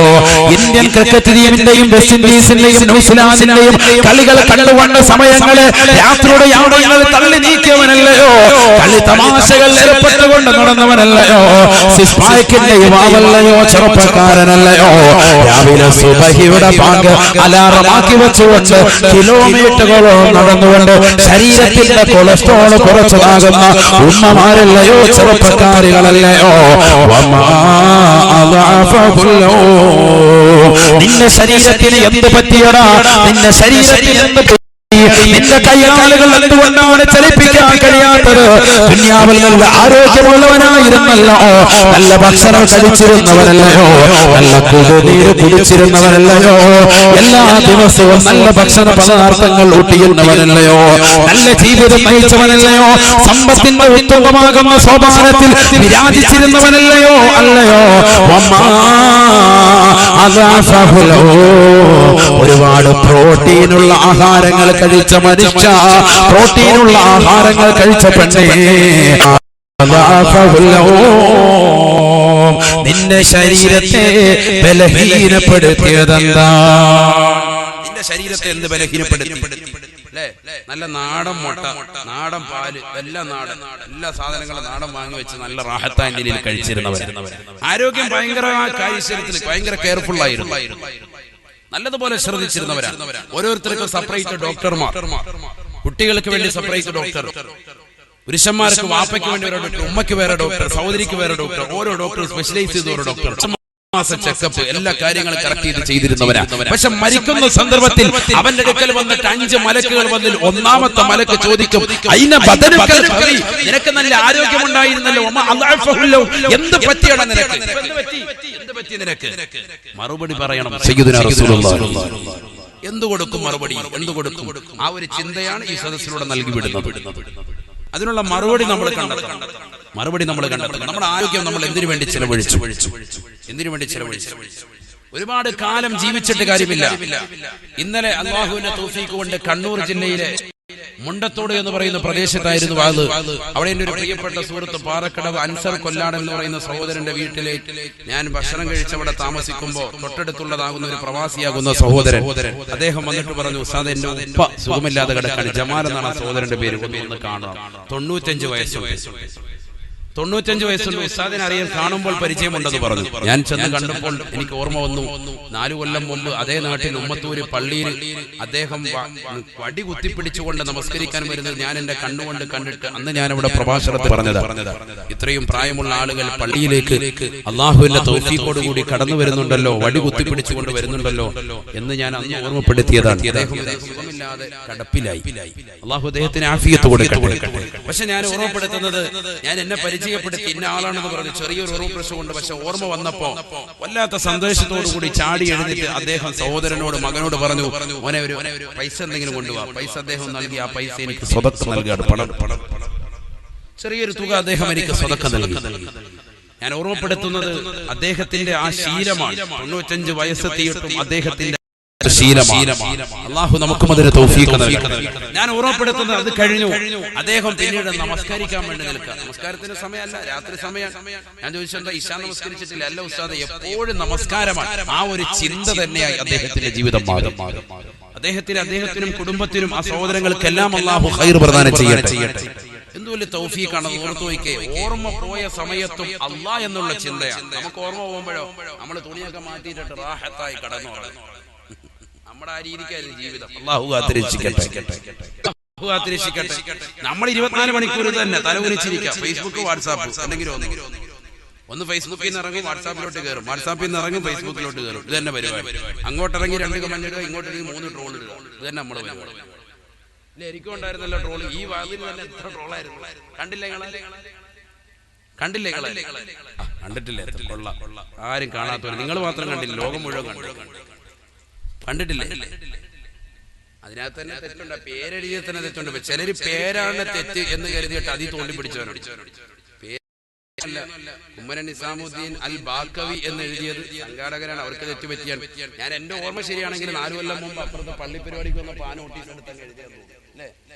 ഇന്ത്യൻ ക്രിക്കറ്റ് ടീമിന്റെയും വെസ്റ്റ് ഇൻഡീസിന്റെയും ന്യൂസിലാൻഡിന്റെയും കളികൾ കണ്ടുകൊണ്ട് സമയങ്ങളെ രാത്രിയുടെ യാമങ്ങൾ തള്ളി നീക്കിയവനല്ലയോ, കളി തമാശകൾ ഏർപ്പെട്ടുകൊണ്ട് നടന്നവനല്ലയോ, സിസ്പാക്കിന്റെ യുവാവല്ലയോ, ചെറുപ്പക്കാരനല്ലയോ, രാവിലെ സുബഹിയുടെ ബാങ്ക് അലാറമാക്കി വെച്ചുകൊണ്ട് കിലോമീറ്ററുകളോളം നടന്നുകൊണ്ട് ശരീരത്തിന്റെ കൊളസ്ട്രോൾ കുറച്ചതാകുന്ന ഉമ്മമാരല്ലയോ, ചെറുപ്പക്കാരികളല്ലയോ. നിന്റെ ശരീരത്തിന് എന്ത് പറ്റിയടാ? നിന്റെ ശരീരത്തിന് എന്ത് നിന്റെ കയ്യാളുകൾ എന്തുകൊണ്ടാണ് ചലിപ്പിക്കാൻ കഴിയാത്തത്? ദുനിയാവിൽ നല്ല ആരോഗ്യമുള്ളവനായിരുന്നല്ലോ, നല്ല ഭക്ഷണം കഴിച്ചിരുന്നവനല്ലയോ, നല്ല കുടിനീര് കുടിച്ചിരുന്നവനല്ലയോ, എല്ലാ ദിവസവും നല്ല ഭക്ഷണ പദാർത്ഥങ്ങൾ ഊട്ടിയിരുന്നവനല്ലയോ, നല്ല ജീവിതം നയിച്ചവനല്ലയോ, സമ്പത്തിന്റെ ഉത്തമമാകുന്ന സോപാനത്തിൽ വിരാജിച്ചിരുന്നവനല്ലയോ? അല്ലയോ? ഒരുപാട് പ്രോട്ടീനുള്ള ആഹാരങ്ങൾ കഴിച്ച മനുഷ്യ, പ്രോട്ടീനുള്ള ആഹാരങ്ങൾ കഴിച്ച പെണ്ണേ, നിന്റെ ശരീരത്തെ ബലഹീനപ്പെടുത്തിയതെന്താ? നിന്റെ ശരീരത്തെ എന്ത് ബലഹീനപ്പെടുത്തി? നല്ല നാടൻ മുട്ട, നാടൻ പാല്, എല്ലാം നാടൻ, എല്ലാ സാധനങ്ങളും നാടൻ വാങ്ങി വെച്ച് നല്ല റാഹത്താൻ്റെ രീതിയിൽ കഴിച്ചിരുന്നവർ, ആരോഗ്യം ഭയങ്കര കാര്യത്തിൽ ഭയങ്കര കെയർഫുൾ ആയിരുന്നു, നല്ലതുപോലെ ശ്രദ്ധിച്ചിരുന്നവരാണ്. ഓരോരുത്തർക്കും സെപ്പറേറ്റ് ഡോക്ടർമാർ, കുട്ടികൾക്ക് വേണ്ടി സെപ്പറേറ്റ് ഡോക്ടർ, പുരുഷന്മാർക്ക് വാപ്പയ്ക്ക് വേണ്ടി വേറെ ഡോക്ടർ, ഉമ്മയ്ക്ക് വേറെ ഡോക്ടർ, സഹോദരിക്ക് വേറെ ഡോക്ടർ, ഓരോ ഡോക്ടർ സ്പെഷ്യലൈസ് ചെയ്ത ഓരോ ഡോക്ടർ, ചെക്കപ്പ്, എല്ലാ കാര്യങ്ങളും കറക്റ്റ് ചെയ്ത് ചെയ്തിരുന്നവരാ. പക്ഷെ മരിക്കുന്ന സന്ദർഭത്തിൽ അവന്റെ അടുക്കൽ വന്നിട്ട് 5 മലക്കുകൾ വന്നിൽ ഒന്നാമത്തെ മലക്ക് ചോദിക്കും, നിനക്ക് നല്ല ആരോഗ്യമുണ്ടായിരുന്നല്ലോ, എന്ത് പറ്റിയാണ് നിനക്ക്, എന്ത് പറ്റി നിനക്ക്? മറുപടി പറയണം സയ്യിദുനാ റസൂലുള്ളാഹി. എന്തു കൊടുക്കും മറുപടി? എന്തു കൊടുക്കും? ആ ഒരു ചിന്തയാണ് ഈ സദസ്സിലൂടെ നൽകി വിടുന്നത്. അതിനുള്ള മറുപടി നമ്മൾ കണ്ടെത്തണം. നമ്മുടെ ആരോഗ്യം നമ്മൾ എന്തിനു വേണ്ടി ചെലവഴിച്ചു? ഒരുപാട് കാലം ജീവിച്ചിട്ട് കാര്യമില്ല. ഇന്നലെ അല്ലാഹുവിന്റെ തൗഫീഖ് കൊണ്ട് കണ്ണൂർ ജില്ലയിലെ മുണ്ടത്തോട് എന്ന് പറയുന്ന പ്രദേശത്തായിരുന്നു വാത്. അവിടെ എന്റെ ഒരു പ്രിയപ്പെട്ട സുഹൃത്ത് പാറക്കടവ് അൻസർ കൊല്ലാട് എന്ന് പറയുന്ന സഹോദരന്റെ വീട്ടിലേക്ക് ഞാൻ ഭക്ഷണം കഴിച്ചവിടെ താമസിക്കുമ്പോൾ തൊട്ടടുത്തുള്ളതാകുന്ന ഒരു പ്രവാസിയാകുന്ന സഹോദരൻ, അദ്ദേഹം വന്നിട്ട് പറഞ്ഞു, ഉസ്താദ് എന്റെ ഉപ്പ സുഖമില്ലാതെ കിടക്കാണ്, ജമാൽ എന്നാണ് സഹോദരന്റെ പേര്, ഒന്ന് കാണാം. 95 വയസ്സുണ്ട്. ഉസ്താദിനെ അറിയാൻ, കാണുമ്പോൾ പരിചയമുണ്ടെന്ന് പറഞ്ഞു. ഞാൻ ചെന്ന് കണ്ടപ്പോൾ എനിക്ക് ഓർമ്മ വന്നു, 4 കൊല്ലം മുമ്പ് അതേ നാട്ടിൽ ഉമ്മത്തൂര് പള്ളിയിൽ അദ്ദേഹം വടി കുത്തിപ്പിടിച്ചുകൊണ്ട് നമസ്കരിക്കാൻ വരുന്നത് ഞാൻ എന്റെ കണ്ണുകൊണ്ട് കണ്ടിട്ട് അന്ന് ഞാൻ അവിടെ പ്രഭാഷണത്തിൽ പറഞ്ഞത്, ഇത്രയും പ്രായമുള്ള ആളുകൾ പള്ളിയിലേക്ക് അള്ളാഹുവിന്റെ തൗഫീഖോടുകൂടി കടന്നു വരുന്നുണ്ടല്ലോ, വടി കുത്തിപ്പിടിച്ചുകൊണ്ട് വരുന്നുണ്ടല്ലോ എന്ന് ഞാൻ അന്ന് ഓർമ്മപ്പെടുത്തിയതാണ്. സുഖമില്ലാതെ കടപ്പിലായി, അള്ളാഹു അദ്ദേഹത്തിന് ആഫിയത്ത് കൊടുക്കട്ടെ. പക്ഷെ ഞാൻ ഓർമ്മപ്പെടുത്തുന്നത്, ഞാൻ എന്നെ പരിചയപ്പെടുത്തി ഇന്ന ആളാണെന്ന് പറഞ്ഞു, ചെറിയൊരു ഓർമ്മ പ്രശ്നമുണ്ട്. പക്ഷെ ഓർമ്മ വന്നപ്പോ വല്ലാത്ത സന്തോഷത്തോടുകൂടി ചാടി എഴുന്നിട്ട് അദ്ദേഹം സഹോദരനോട്, മകനോട് പറഞ്ഞു, മോനെ ഒരു പൈസ എന്തെങ്കിലും കൊണ്ടുപോവാ. പൈസ അദ്ദേഹം നൽകി. ആ പൈസ എനിക്ക് സ്വതക്ക നൽകുകയാണ്. പണം, ചെറിയൊരു തുക അദ്ദേഹം എനിക്ക് സ്വതക്ക നൽകി. ഞാൻ ഓർമ്മപ്പെടുത്തുന്നത് അദ്ദേഹത്തിന്റെ ആ ശീലമാണ്. 95 വയസ്സെത്തിയിട്ടും അദ്ദേഹത്തിന്റെ അല്ലാഹു നമുക്കും അതിന് തൗഫീഖ് നൽകട്ടെ. ഞാൻ ഓർമ്മപ്പെടുത്തുന്നത്, അത് കഴിഞ്ഞു. അദ്ദേഹം പിന്നീട് നമസ്കരിക്കാൻ വേണ്ടി നിൽക്കുക. നമസ്കാരത്തിന് സമയമല്ല, രാത്രി സമയം. ഞാൻ ചോദിച്ചെന്താ ഇശാ നമസ്കരിച്ചിട്ടില്ല? അല്ല ഉസ്താദേ, എപ്പോഴും നമസ്കാരമാണ്. ആ ഒരു ചിന്ത തന്നെയായി അദ്ദേഹത്തിന്റെ ജീവിതം മാറും. അദ്ദേഹത്തിനും കുടുംബത്തിനും ആ സഹോദരങ്ങൾക്കെല്ലാം അല്ലാഹു ഖൈർ പ്രദാനം ചെയ്യട്ടെ. എന്തു വലിയ തൗഫീഖാണ്. ഓർത്തു വയ്ക്കേ, ഓർമ്മ പോയ സമയത്തും അല്ലാഹ് എന്നുള്ള ചിന്തയാണ്. നമുക്ക് ഓർമ്മ പോകുമ്പോഴോ നമ്മൾ തുണിയൊക്കെ മാറ്റിയിട്ട് റാഹത്തായി കടന്നുറങ്ങും. നമ്മുടെ ആ രീതിക്കായിരുന്നു ജീവിതം. അല്ലാഹു കാത്തിരക്ഷിക്കട്ടെ. നമ്മൾ 24 മണിക്കൂർ തന്നെ തലകുനിച്ചിരിക്കുക. ഫേസ്ബുക്ക്, വാട്സാപ്പ്, എന്തെങ്കിലും ഒന്ന് ഫേസ്ബുക്കിൽ നിന്ന് ഇറങ്ങും, വാട്സാപ്പിലോട്ട് കയറും, വാട്സാപ്പിൽ നിന്ന് ഇറങ്ങും, ഫേസ്ബുക്കിലോട്ട് കയറും. ഇത് തന്നെ പരിപാടി. അങ്ങോട്ടിറങ്ങി 2 കമന്റ് ഇടുക, ഇങ്ങോട്ടിറങ്ങി 3 ട്രോൾ ഇടുക. ഇത് തന്നെ നമ്മള് എനിക്കും ഉണ്ടായിരുന്നല്ലോ ട്രോള്. ഈ വാതിൽ തന്നെ എത്ര ട്രോളായിരുന്നു. കണ്ടില്ലേ? ആരും കാണാത്തവർ, നിങ്ങൾ മാത്രം കണ്ടില്ല, ലോകം മുഴുവൻ കണ്ടിട്ടില്ലേ? അതിനകത്ത് തന്നെ തെറ്റുണ്ട്. പേരെഴുതിയ തന്നെ തെറ്റുണ്ട്. ചിലര് പേരാണ് തെറ്റ് എന്ന് കരുതിയിട്ട് അതിൽ തോണ്ടി പിടിച്ചവരുണ്ട്. പേരല്ല, കുമ്മരൻ നിസാമുദ്ദീൻ അൽ ബാക്കവി എന്ന് എഴുതിയത് സംഘാടകരാണ്, അവർക്ക് തെറ്റുപറ്റിയാണ്. ഞാൻ എന്റെ ഓർമ്മ ശരിയാണെങ്കിൽ 4 കൊല്ലം മുമ്പ് അപ്പുറത്തെ പള്ളി പരിപാടിക്ക് വന്നപ്പോ ആ നോട്ടീസ് എടുത്തങ്ങ് എഴുതിയത് അല്ലേ?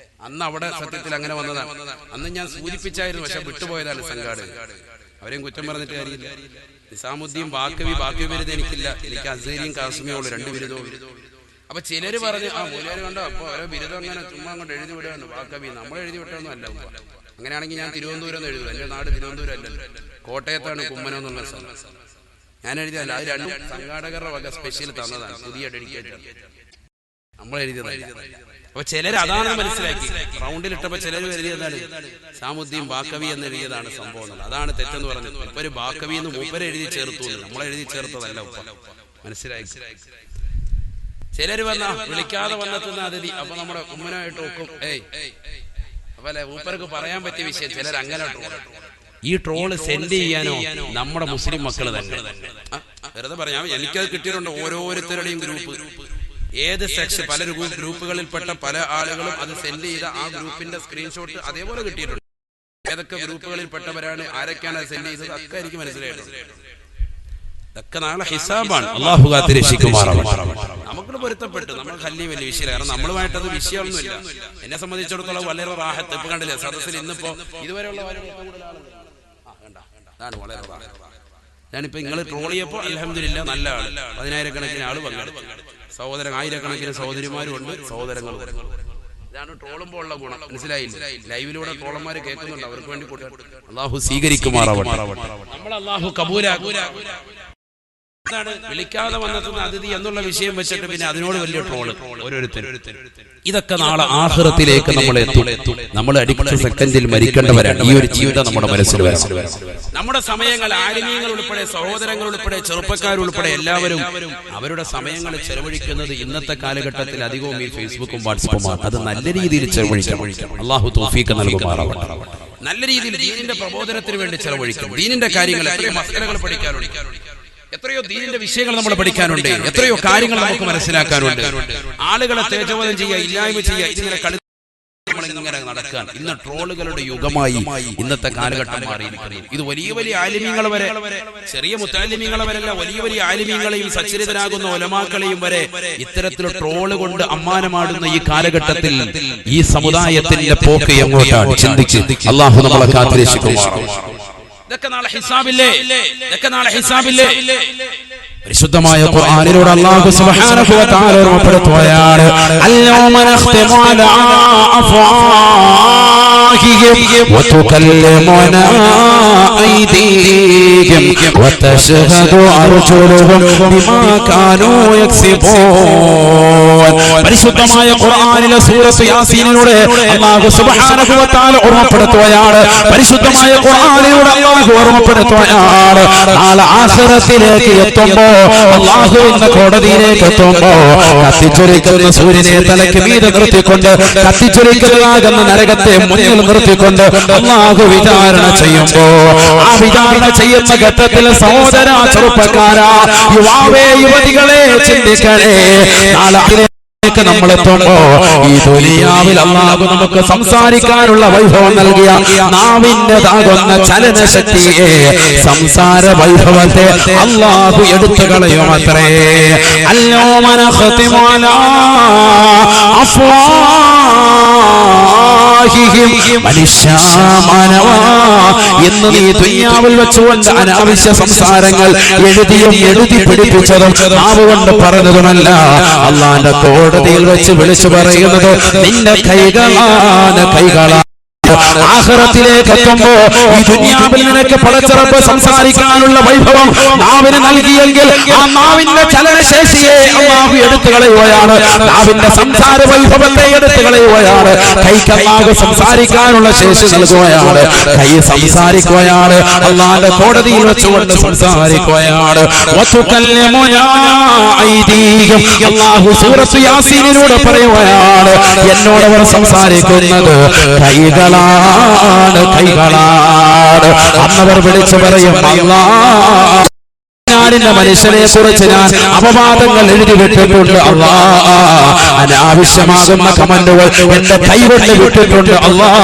അന്ന് അവിടെ സത്യത്തിൽ അങ്ങനെ വന്നതാണ്. അന്ന് ഞാൻ സൂചിപ്പിച്ചായിരുന്നു, പക്ഷെ വിട്ടുപോയതാണ് സംഘാടകർ. അവരെയും കുറ്റം പറഞ്ഞിട്ട് കാര്യമില്ല. നിസാമുദ്ദീൻ ബാക്കവി ബിരുദം എനിക്കില്ല, എനിക്ക് അസീരിയും കാശ്മീരും 2 ബിരുദവും. അപ്പൊ ചിലര് പറഞ്ഞു, ആ മൂലര് കണ്ടോ, അപ്പൊ ഓരോ ബിരുദം അങ്ങനെ ചുമ്മാ അങ്ങോട്ട് എഴുതി വിടുകയാണ് ബാക്കവി. നമ്മൾ എഴുതി വിട്ടൊന്നും അല്ല. അങ്ങനെയാണെങ്കിൽ ഞാൻ തിരുവനന്തപുരം എന്ന് എഴുതും. എന്റെ നാട് തിരുവനന്തപുരം അല്ലല്ലോ, കോട്ടയത്താണ് കുമ്മനം എന്നുള്ള സ്ഥലം. ഞാൻ എഴുതിയല്ല, അത് 2 സംഘാടകരുടെ വക സ്പെഷ്യൽ തന്നതാണ്, പുതിയ ഡെഡിക്കേറ്റഡ്. നമ്മൾ എഴുതിയതല്ല. അപ്പൊ ചിലര് അതാണ് മനസ്സിലാക്കി. റൗണ്ടിലിട്ടപ്പോ ചിലര് എഴുതിയതാണ് സാമുദ്ദീൻ ബാക്കവി എന്ന് എഴുതിയതാണ് സംഭവം. അതാണ് തെറ്റെന്ന് പറഞ്ഞത്. ഇപ്പൊ ഒരു ബാക്കവി എന്ന് മൂപ്പര് എഴുതി ചേർത്തു, നമ്മളെഴുതി ചേർത്തതല്ല. മനസ്സിലായി? ചിലര് വന്ന വിളിക്കാതെ വന്നെത്തുന്ന അതിഥി അപ്പൊ നമ്മുടെ ഉമ്മനായിട്ട് നോക്കും. അപ്പൊ അല്ലെ മൂപ്പർക്ക് പറയാൻ പറ്റിയ വിഷയം ചിലർ അങ്ങനെ ഈ ട്രോള് സെൻഡ് ചെയ്യാനോ നമ്മുടെ മുസ്ലിം മക്കൾ തന്നെ വെറുതെ പറയാം. എനിക്കത് കിട്ടിയിട്ടുണ്ട്. ഓരോരുത്തരുടെയും ഗ്രൂപ്പ് ഏത് സെക്ഷൻ പല ഗ്രൂപ്പുകളിൽപ്പെട്ട പല ആളുകളും അത് സെൻഡ് ചെയ്ത ആ ഗ്രൂപ്പിന്റെ സ്ക്രീൻഷോട്ട് അതേപോലെ കിട്ടിയിട്ടുണ്ട്. ഏതൊക്കെ ഗ്രൂപ്പുകളിൽപ്പെട്ടവരാണ്, ആരൊക്കെയാണ് അത് സെൻഡ് ചെയ്തത് ഒക്കെ എനിക്ക് മനസ്സിലായിട്ടുണ്ട്. ഇതൊക്കെ നാളെ ഹിസാബാണ്. അല്ലാഹു കാത്തിരക്ഷിക്കുമാറാവട്ടെ. നമുക്ക് പൊരുത്തപ്പെട്ടു നമ്മൾ വലിയ വിഷയം. കാരണം നമ്മളുമായിട്ടത് വിഷയമൊന്നുമില്ല. എന്നെ സംബന്ധിച്ചിടത്തോളം വളരെ റാഹത്ത്. ഇപ്പൊ കണ്ടില്ലേ സദസ്സിൽ ഇന്നിപ്പോ ഇതുവരെയുള്ള ഞാനിപ്പോ നിങ്ങൾ ട്രോൾ ചെയ്യപ്പോ അൽഹംദുലില്ലാ നല്ല ആള് 10,000-കണക്കിന് ആള് പങ്കെടുത്തു. സഹോദരൻ 1000-കണക്കിന് സഹോദരിമാരും ഉണ്ട്, സഹോദരങ്ങളും. ഇതാണ് ട്രോളുമ്പോൾ ഉള്ള ഗുണം. മനസ്സിലായില്ല? ലൈവിലൂടെ ട്രോളന്മാര് കേൾക്കുന്നുണ്ട്. അവർക്ക് വേണ്ടി അല്ലാഹു സ്വീകരിക്കുമാറാവട്ടെ. നമ്മൾ അല്ലാഹു കബൂലാക്കും. വിളിക്കാതെ വന്നെത്തുന്ന അതിഥി എന്നുള്ള വിഷയം വെച്ചിട്ട് പിന്നെ അതിനോട് വലിയ ട്രോള് ഓരോരുത്തരും. ഇതൊക്കെ നാളെ ആഖിറത്തിലേക്ക് നമ്മൾ എത്തും. നമ്മൾ അടുത്ത സെക്കൻഡിൽ മരിക്കേണ്ടവരാണ്. ഈ ഒരു ജീവിതം നമ്മുടെ മനസ്സിൽ വരണം. നമ്മുടെ സമയങ്ങൾ ആലിമീങ്ങൾ ഉൾപ്പെടെ, സഹോദരങ്ങൾ ഉൾപ്പെടെ, ചെറുപ്പക്കാരുൾപ്പെടെ എല്ലാവരും അവരുടെ സമയങ്ങൾ ചെലവഴിക്കുന്നത് ഇന്നത്തെ കാലഘട്ടത്തിൽ അധികവും ഈ ഫേസ്ബുക്കും വാട്സപ്പുമാണ്. അത് നല്ല രീതിയിൽ ചെലവഴിക്കണം. അല്ലാഹു തൗഫീഖ് നൽകുമാറാവട്ടെ. നല്ല രീതിയിൽ ദീനിന്റെ പ്രബോധനത്തിന് വേണ്ടി ചെലവഴിക്കണം. ദീനിന്റെ കാര്യങ്ങൾ എത്രയോ മസലകൾ പഠിക്കാനുണ്ട്, എത്രയോ ദീനിന്റെ വിഷയങ്ങൾ നമ്മൾ പഠിക്കാനുണ്ട്, എത്രയോ കാര്യങ്ങൾ നമുക്ക് മനസ്സിലാക്കാനുണ്ട്. ആളുകളെ തേജോവധം ചെയ്യുക, ഇല്ലായ്മ ചെയ്യുക, ഇതിങ്ങനെ നമ്മളിങ്ങനെ നടക്കാൻ. ഇന്ന് ട്രോളുകളുടെ യുഗമായി ഇന്നത്തെ കാലഘട്ടം മാറിയിരിക്കുന്നു. ഇത് വലിയ വലിയ ആലിമീങ്ങൾ വരെ, ചെറിയ മുത്താലിമീങ്ങളെ വരെല്ല, വലിയ വലിയ ആലിമീങ്ങളെയും സച്ചരിതരാകുന്ന ഉലമാക്കളെയും വരെ ഇത്തരത്തിൽ ട്രോള് കൊണ്ട് അമ്മാനമാടുന്ന ഈ കാലഘട്ടത്തിൽ ഈ സമുദായത്തിന്റെ പോക്ക് എങ്ങോട്ടാണ് ചിന്തിച്ച് അല്ലാഹു നമ്മളെ കാത്തിരക്ഷിക്കുമാറാവട്ടെ. ഇതൊക്കെ നാളെ ഹിസാബില്ലേ? ഇതൊക്കെ നാളെ ഹിസാബില്ലേ? പരിശുദ്ധമായ ഖുർആനിലൂടെ അല്ലാഹു സുബ്ഹാനഹു വ തആല ഓർമ്മപ്പെടുത്തുകയാണ്. അൽയൗമ നഖ്തിമു അലാ അഫ്വാഹിഹിം വതുകല്ലിമുനാ ഐദീഹിം വതശ്ഹദു അർജുലുഹും ബിമാ കാനൂ യക്സിബൂൻ. പരിശുദ്ധമായ ഖുർആനിലെ സൂറത്ത് യാസീനിലൂടെ അല്ലാഹു സുബ്ഹാനഹു വ തആല ഓർമ്മപ്പെടുത്തുകയാണ്. പരിശുദ്ധമായ ഖുർആനിലൂടെ അല്ലാഹു ഓർമ്മപ്പെടുത്തുകയാണ്. നാളെ ആഖിറത്തിലേക്ക് എത്തുമ്പോൾ, അല്ലാഹുവിന്റെ കോടതിയിലേക്ക് എത്തുമ്പോ കത്തിച്ചൊരിക്കുന്ന സൂര്യനെ തലയ്ക്ക് മീതെ നിർത്തിക്കൊണ്ട്, കത്തിച്ചൊരിക്കുന്നതാകുന്ന നരകത്തെ മുന്നിൽ നിർത്തിക്കൊണ്ട് അല്ലാഹു വിചാരണ ചെയ്യുമ്പോ, ആ വിചാരണ ചെയ്യുന്ന ഘട്ടത്തിൽ സഹോദര, ചെറുപ്പക്കാരാ, യുവാവേ, യുവതികളെ ചിന്തിക്കണേ. നാളെ നമ്മളെത്തുമ്പോ ഈ ദുനിയാവിൽ അല്ലാഹു നമുക്ക് സംസാരിക്കാനുള്ള വൈഭവം നൽകിയ നാവിൻ്റെതാകുന്ന ചലനശക്തിയെ, സംസാര വൈഭവത്തെ അല്ലാഹു എടുത്തു കളയുമത്രേ. അൽയൗമ നഖ്തിമു അലാ അഫ്വാഹിഹിം. മനുഷ്യ, മാനവ, എന്ന് നീ ദുനിയാവിൽ വെച്ചുകൊണ്ട് അനാവശ്യ സംസാരങ്ങൾ എഴുതി പിടിപ്പിച്ചതും നാവ് കൊണ്ട് പറഞ്ഞതുമല്ല, അല്ലാഹുവിന്റെ കോടതിയിൽ വെച്ച് വിളിച്ചു പറയുന്നത് നിന്റെ കൈകളാണ്, കൈകളാണ്. ആഖിറത്തിലേക്ക് എത്തുമ്പോ ഈ ദുനിയാവിൽ നിനക്ക് പടച്ചറപ്പ് സംസാരിക്കാനുള്ള വൈഭവം നാവിന് നൽകിയെങ്കിൽ ആ നാവിന്റെ ചലനശേഷിയെ അല്ലാഹു എടുത്തു കളയുകയാണ്. നാവിന്റെ സംസാര വൈഭവത്തെ എടുത്തു കളയുകയാണ്. കൈക്ക് അല്ലാഹു സംസാരിക്കാനുള്ള ശേഷി നൽകുകയാണ്. കൈ സംസാരിക്കുകയാണ്, അല്ലാഹുവിന്റെ കോടതിയിൽ വെച്ചുകൊണ്ട് സംസാരിക്കുകയാണ്. അല്ലാഹു സൂറത്ത് യാസീനിലൂടെ പറയുകയാണ്, എന്നോടവർ സംസാരിക്കുന്നത് കൈകളാണ്, കൈകളാണ്. അന്നവർ വിളിച്ചു പറയും, അല്ലാഹ്, ഞാനിന്റെ മനുഷ്യനെ കുറിച്ച് ഞാൻ അപവാദങ്ങൾ എഴുതി വിട്ടിട്ടുണ്ട് അല്ലാഹ്. അനാവശ്യമാകുന്ന കമന്റുകൾ എന്റെ കൈകൊണ്ട് വിട്ടിട്ടുണ്ട് അല്ലാഹ്.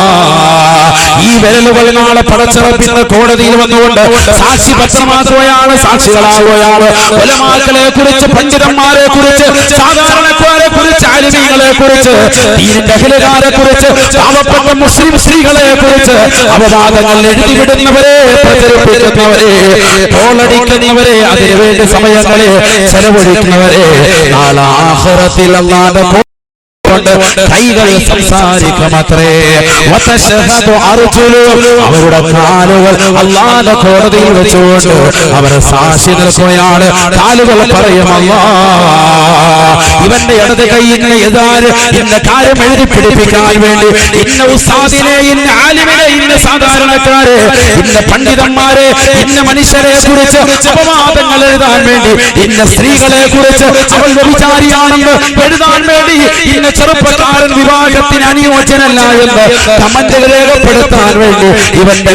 ഈ വിരലുകൾ നാളെ പടച്ചറപ്പിന്റെ കോടതിയിൽ വന്നുകൊണ്ട് സാക്ഷി പത്രമാക്കുകയാണ്, സാക്ഷികളാവുകയാണ്. ഉലമാക്കളെ കുറിച്ച്, പണ്ഡിതന്മാരെ കുറിച്ച്, സാധാരണക്കാരെ കുറിച്ച്, ആലിമീങ്ങളെ കുറിച്ച്, ദീനിന്റെ അഹ്ലുകാരെ കുറിച്ച്, പാവപ്പെട്ട മുസ്ലിം സ്ത്രീകളെ കുറിച്ച് അപവാദങ്ങൾ എഴുതി വിടുന്നവരെ, പ്രചരിപ്പിക്കുന്നവരെ, തോളടിക്കുന്നവരെ, അതിനുവേണ്ടി സമയങ്ങളെ ചെലവഴിക്കുന്നവരെ നാളെ ആഖിറത്തിൽ അല്ലാഹുവിന്റെ കൈകൾ സംസാരിക്കുമത്രേ. അവരുടെ കാലുകൾ അല്ലാഹുവിന്റെ കോടതിയിൽ വെച്ചുകൊണ്ട് അവർ സാക്ഷി നിൽക്കുകയാണ്. കാലുകൾ പറയും, അല്ലാഹ്, ഇവന്റെ ഇടത് കൈയിനെ എതാര് ഇന്ന കാര്യം എഴുതി പിടിപ്പിക്കാൻ വേണ്ടി, ഇന്ന ഉസ്താദിനെ, ഇന്ന ആലിമിനെ, ഇന്ന സാധാരണക്കാരെ, ഇന്ന പണ്ഡിതന്മാരെ, ഇന്ന മനുഷ്യരെ കുറിച്ച് അപവാദങ്ങൾ എഴുതാൻ വേണ്ടി, ഇന്ന സ്ത്രീകളെ കുറിച്ച് അവൾ വ്യഭിചാരിയാണെന്ന് എഴുതാൻ വേണ്ടി, ഇന്ന ചെറുപ്പക്കാരൻ വിവാഹത്തിന് അനുയോജ്യനല്ല എന്ന് കമന്റ് രേഖപ്പെടുത്താൻ വേണ്ടി ഇവന്റെ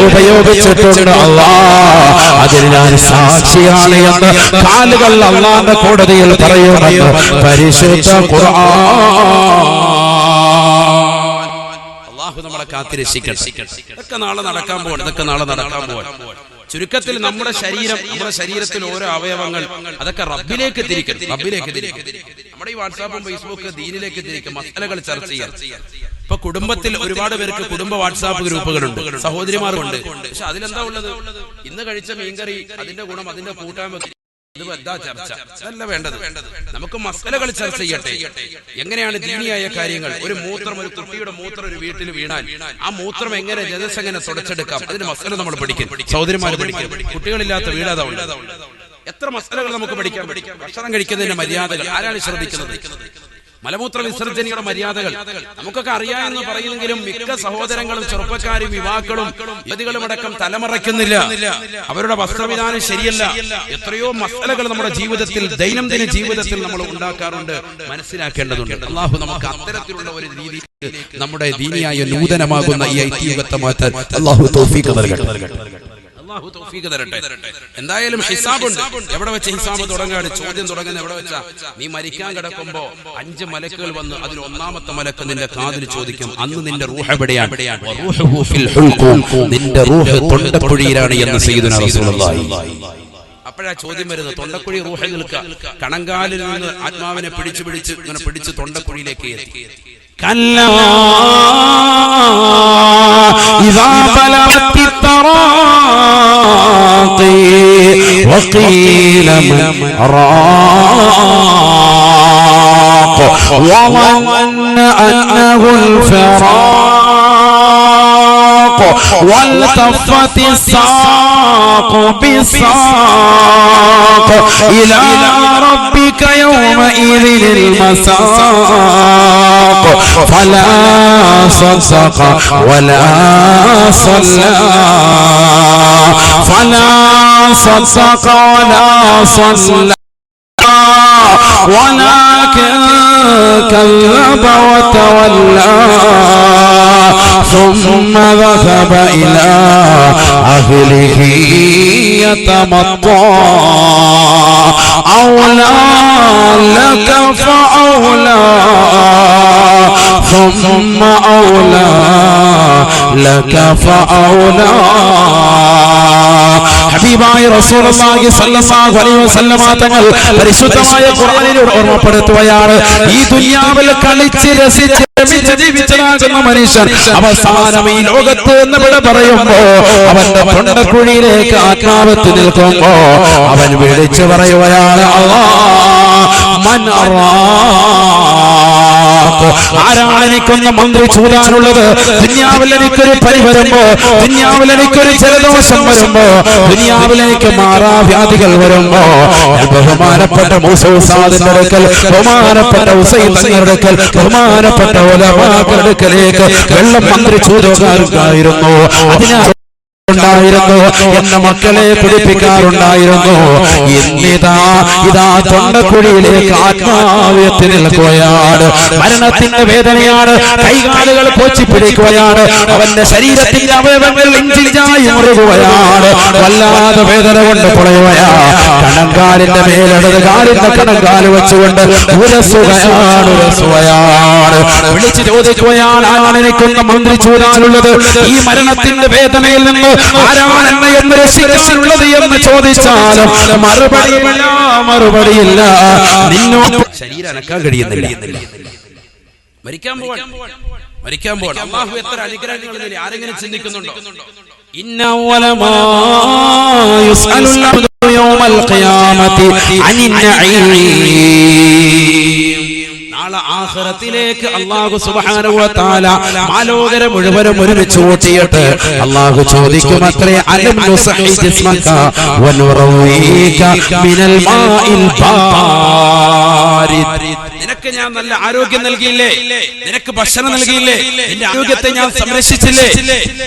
ഉപയോഗിച്ചിട്ടുണ്ട്. അല്ലാഹ് അതിന് ഞാൻ സാക്ഷിയാണ് എന്ന് കാലുകൾ അല്ലാഹുവിന്റെ കോടതിയിൽ പറയുമെന്ന് പരിശുദ്ധ ഖുർആൻ. അല്ലാഹു നമ്മളെ കാത്തിരക്ഷിക്കട്ടെ. ഇതൊക്കെ നാളെ നടക്കാൻ പോവാണ്. ചുരുക്കത്തിൽ നമ്മുടെ ശരീരത്തിൽ ഓരോ അവയവങ്ങൾ അതൊക്കെ റബ്ബിലേക്ക് തിരിക്കണം. നമ്മുടെ ഈ വാട്സാപ്പും ഫേസ്ബുക്ക് ദീനിലേക്ക് തിരിക്കും, മസലകൾ ചർച്ച ചെയ്യാം. ഇപ്പൊ കുടുംബത്തിൽ ഒരുപാട് പേർക്ക് കുടുംബ വാട്സാപ്പ് ഗ്രൂപ്പുകളുണ്ട്, സഹോദരിമാരുണ്ട്. പക്ഷെ അതിലെന്താ ഉള്ളത്? ഇന്ന് കഴിച്ച മീൻകറി, അതിന്റെ ഗുണം, അതിന്റെ കൂട്ടായ്മ, ചർച്ച അതല്ല വേണ്ടത്. നമുക്ക് മസലകൾ ചർച്ച ചെയ്യട്ടെ. എങ്ങനെയാണ് ദീനിയായ കാര്യങ്ങൾ? ഒരു കുട്ടിയുടെ മൂത്രം ഒരു വീട്ടിൽ വീണാൽ ആ മൂത്രം എങ്ങനെ ജനസെങ്ങനെ തുടച്ചെടുക്കാം, അതിന്റെ മസല നമ്മൾ പഠിക്കും. സഹോദരിമാര് പഠിക്കും. കുട്ടികളില്ലാത്ത വീടാതാ ഉള്ളത്. എത്ര മസലകൾ നമുക്ക് പഠിക്കാൻ പറ്റും. ഭക്ഷണം കഴിക്കുന്നതിന്റെ മര്യാദകൾ ആരാണ് ശ്രദ്ധിക്കുന്നത്? മലമൂത്ര വിസർജനയുടെ മര്യാദകൾ നമുക്കൊക്കെ അറിയാമെന്ന് പറയുമെങ്കിലും മിക്ക സഹോദരങ്ങളും ചെറുപ്പക്കാരും യുവാക്കളും യുവതികളും അടക്കം തലമറയ്ക്കുന്നില്ല. അവരുടെ വസ്ത്രവിധാനം ശരിയല്ല. എത്രയോ മസലകൾ നമ്മുടെ ജീവിതത്തിൽ, ദൈനംദിന ജീവിതത്തിൽ നമ്മൾ ഉണ്ടാക്കാറുണ്ട്, മനസ്സിലാക്കേണ്ടതുണ്ട്. അല്ലാഹു നമുക്ക് അത്തരത്തിലുള്ള ഒരു രീതി നമ്മുടെ ദീനിയായ നൂതനമാകുന്ന ഈ ഐതിഹ്യത്തെ മാറ്റാൻ അല്ലാഹു തൗഫീഖ് നൽകട്ടെ. എന്തായാലും ഹിസാബുണ്ട്. എവിടെ വെച്ച് ഹിസാബ് തുടങ്ങാണ്? ചോദ്യം തുടങ്ങുന്നത് എവിടെ വെച്ചാ? നീ മരിക്കാൻ കിടക്കുമ്പോ 5 മലക്കുകൾ വന്ന് അതിൽ ഒന്നാമത്തെ മലക്ക് നിന്റെ കാതിൽ ചോദിക്കും, അന്ന് നിന്റെ റൂഹ് എവിടെയാണ്? നിന്റെ റൂഹ് തൊണ്ടക്കുഴിയിലാണ് എന്ന് സയ്യിദുനാ റസൂലുള്ളാഹി. അപ്പോഴാ ചോദ്യം വരുന്നത്, തൊണ്ടക്കുഴി റൂഹിൽ നിൽക്കുക. കണങ്കാലിൽ നിന്ന് ആത്മാവിനെ പിടിച്ച് തൊണ്ടക്കുഴിയിലേക്ക് എത്തി. كلا إذا بلغت التراقي وقيل من راق وظن أنه الفراق والتفت الساق بالساق إلى ربك يومئذ المساق فلا صدق ولا صلى ولكن كذب وتولى ثم ذهب إلى أهله يتمطى أولى لك فأولى ثم أولى لك فأولى. ഹബീബായ റസൂലുള്ളാഹി സ്വല്ലല്ലാഹു അലൈഹി വസല്ലം തങ്ങൾ പരിശുദ്ധമായ ഖുർആനിൽ ഓർമ്മപ്പെടുത്തുകയാണ്, ഈ ദുനിയാവിൽ കളിച്ച് രസിച്ച് ജീവിച്ചതാകുന്ന മനുഷ്യൻ അവസാനം ഈ ലോകത്ത് എന്ന് ഇവിടെ പറയുമ്പോ അവന്റെ തൊണ്ടക്കുഴിയിലേക്ക് ആത്മാവത്ത് നിൽക്കുമ്പോ അവൻ വിളിച്ചു പറയുകയാണ്, ആരാണ് എനിക്കൊന്ന് മന്ത്രി ചൂടാനുള്ളത്? ദുനിയാവിൽ എനിക്കൊരു പനി വരുമ്പോ, ദുനിയാവിൽ എനിക്കൊരു ജലദോഷം വരുമ്പോ, ദുനിയാവിൽ എനിക്ക് മാറാവ്യാധികൾ വരുമ്പോ ബഹുമാനപ്പെട്ട മൂസ ഉസ്താദിന്റെ അടുക്കൽ, ബഹുമാനപ്പെട്ട ഉസൈൻ തങ്ങളുടെ അടുക്കൽ, ബഹുമാനപ്പെട്ട ഉലമാക്കളുടെ അടുക്കലേക്ക് വെള്ളം മന്ത്രി ചൂടുകാരുണ്ടായിരുന്നു. അതിനാ ഉണ്ടായിരുന്നു എന്ന മക്കളെ കുടിപ്പിക്കാറുണ്ടായിരുന്നു. ഇതാ തൊണ്ടക്കുഴിയിലേക്ക് ആത്മാവ്യത്തിൽ നിൽക്കുകയാണ്. മരണത്തിന്റെ വേദനയാണ്. കൈകാലുകൾ കോച്ചിപ്പിടിക്കുകയാണ്. അവന്റെ ശരീരത്തിന്റെ അവയവങ്ങൾ ഇഞ്ചിഞ്ചായി മുറുകുകയാണ്. വല്ലാതെ വേദന കൊണ്ട് പൊളയുകയാണ്. കണങ്കാലിന്റെ മേലെടുത്ത് കാലിന്റെ കണങ്കാല് വെച്ചുകൊണ്ട് ഉരസുകയാണ്. വിളിച്ചു ചോദിക്കുകയാണ്, ആരാണ് എനിക്കൊന്ന് മന്ത്രി ചൂടാനുള്ളത്? ഈ മരണത്തിന്റെ വേദനയിൽ നിന്ന് ആരാണ് എന്നെ എന്ന് രക്ഷിക്കാനുള്ളത് എന്ന് ചോദിച്ചാലും മറുപടിയില്ല. നിന്നോട് ശരീരം അനക്കാൻ കഴിയുന്നില്ല. മരിക്കാൻ പോവാൻ അല്ലാഹു എത്ര അനുഗ്രഹങ്ങൾ ആരെങ്കിലും ചിന്തിക്കുന്നുണ്ടോ? ഇന്ന അവലമാ യുസ്അലുൽ അബ്ദു യൗമൽ ഖിയാമത്തി അനിൻ നഈം. നാളെ ആഖിറത്തിലേക്ക് അല്ലാഹു സുബ്ഹാനഹു വ തആല മാലോകര മുഴുവനും ഒരുമിച്ച് കൂട്ടിയിട്ട് അല്ലാഹു ചോദിക്കുമത്രേ, അലം നുസഹി ജിസ്മക വ നുറവീക മിനൽ മാഇൽ ബാരിദ്. നിനക്ക് ഞാൻ നല്ല ആരോഗ്യം നൽകിയില്ലേ, നിനക്ക് ഭക്ഷണം നൽകിയില്ലേ, നിന്റെ ആരോഗ്യത്തെ ഞാൻ സംരക്ഷിച്ചില്ലേ,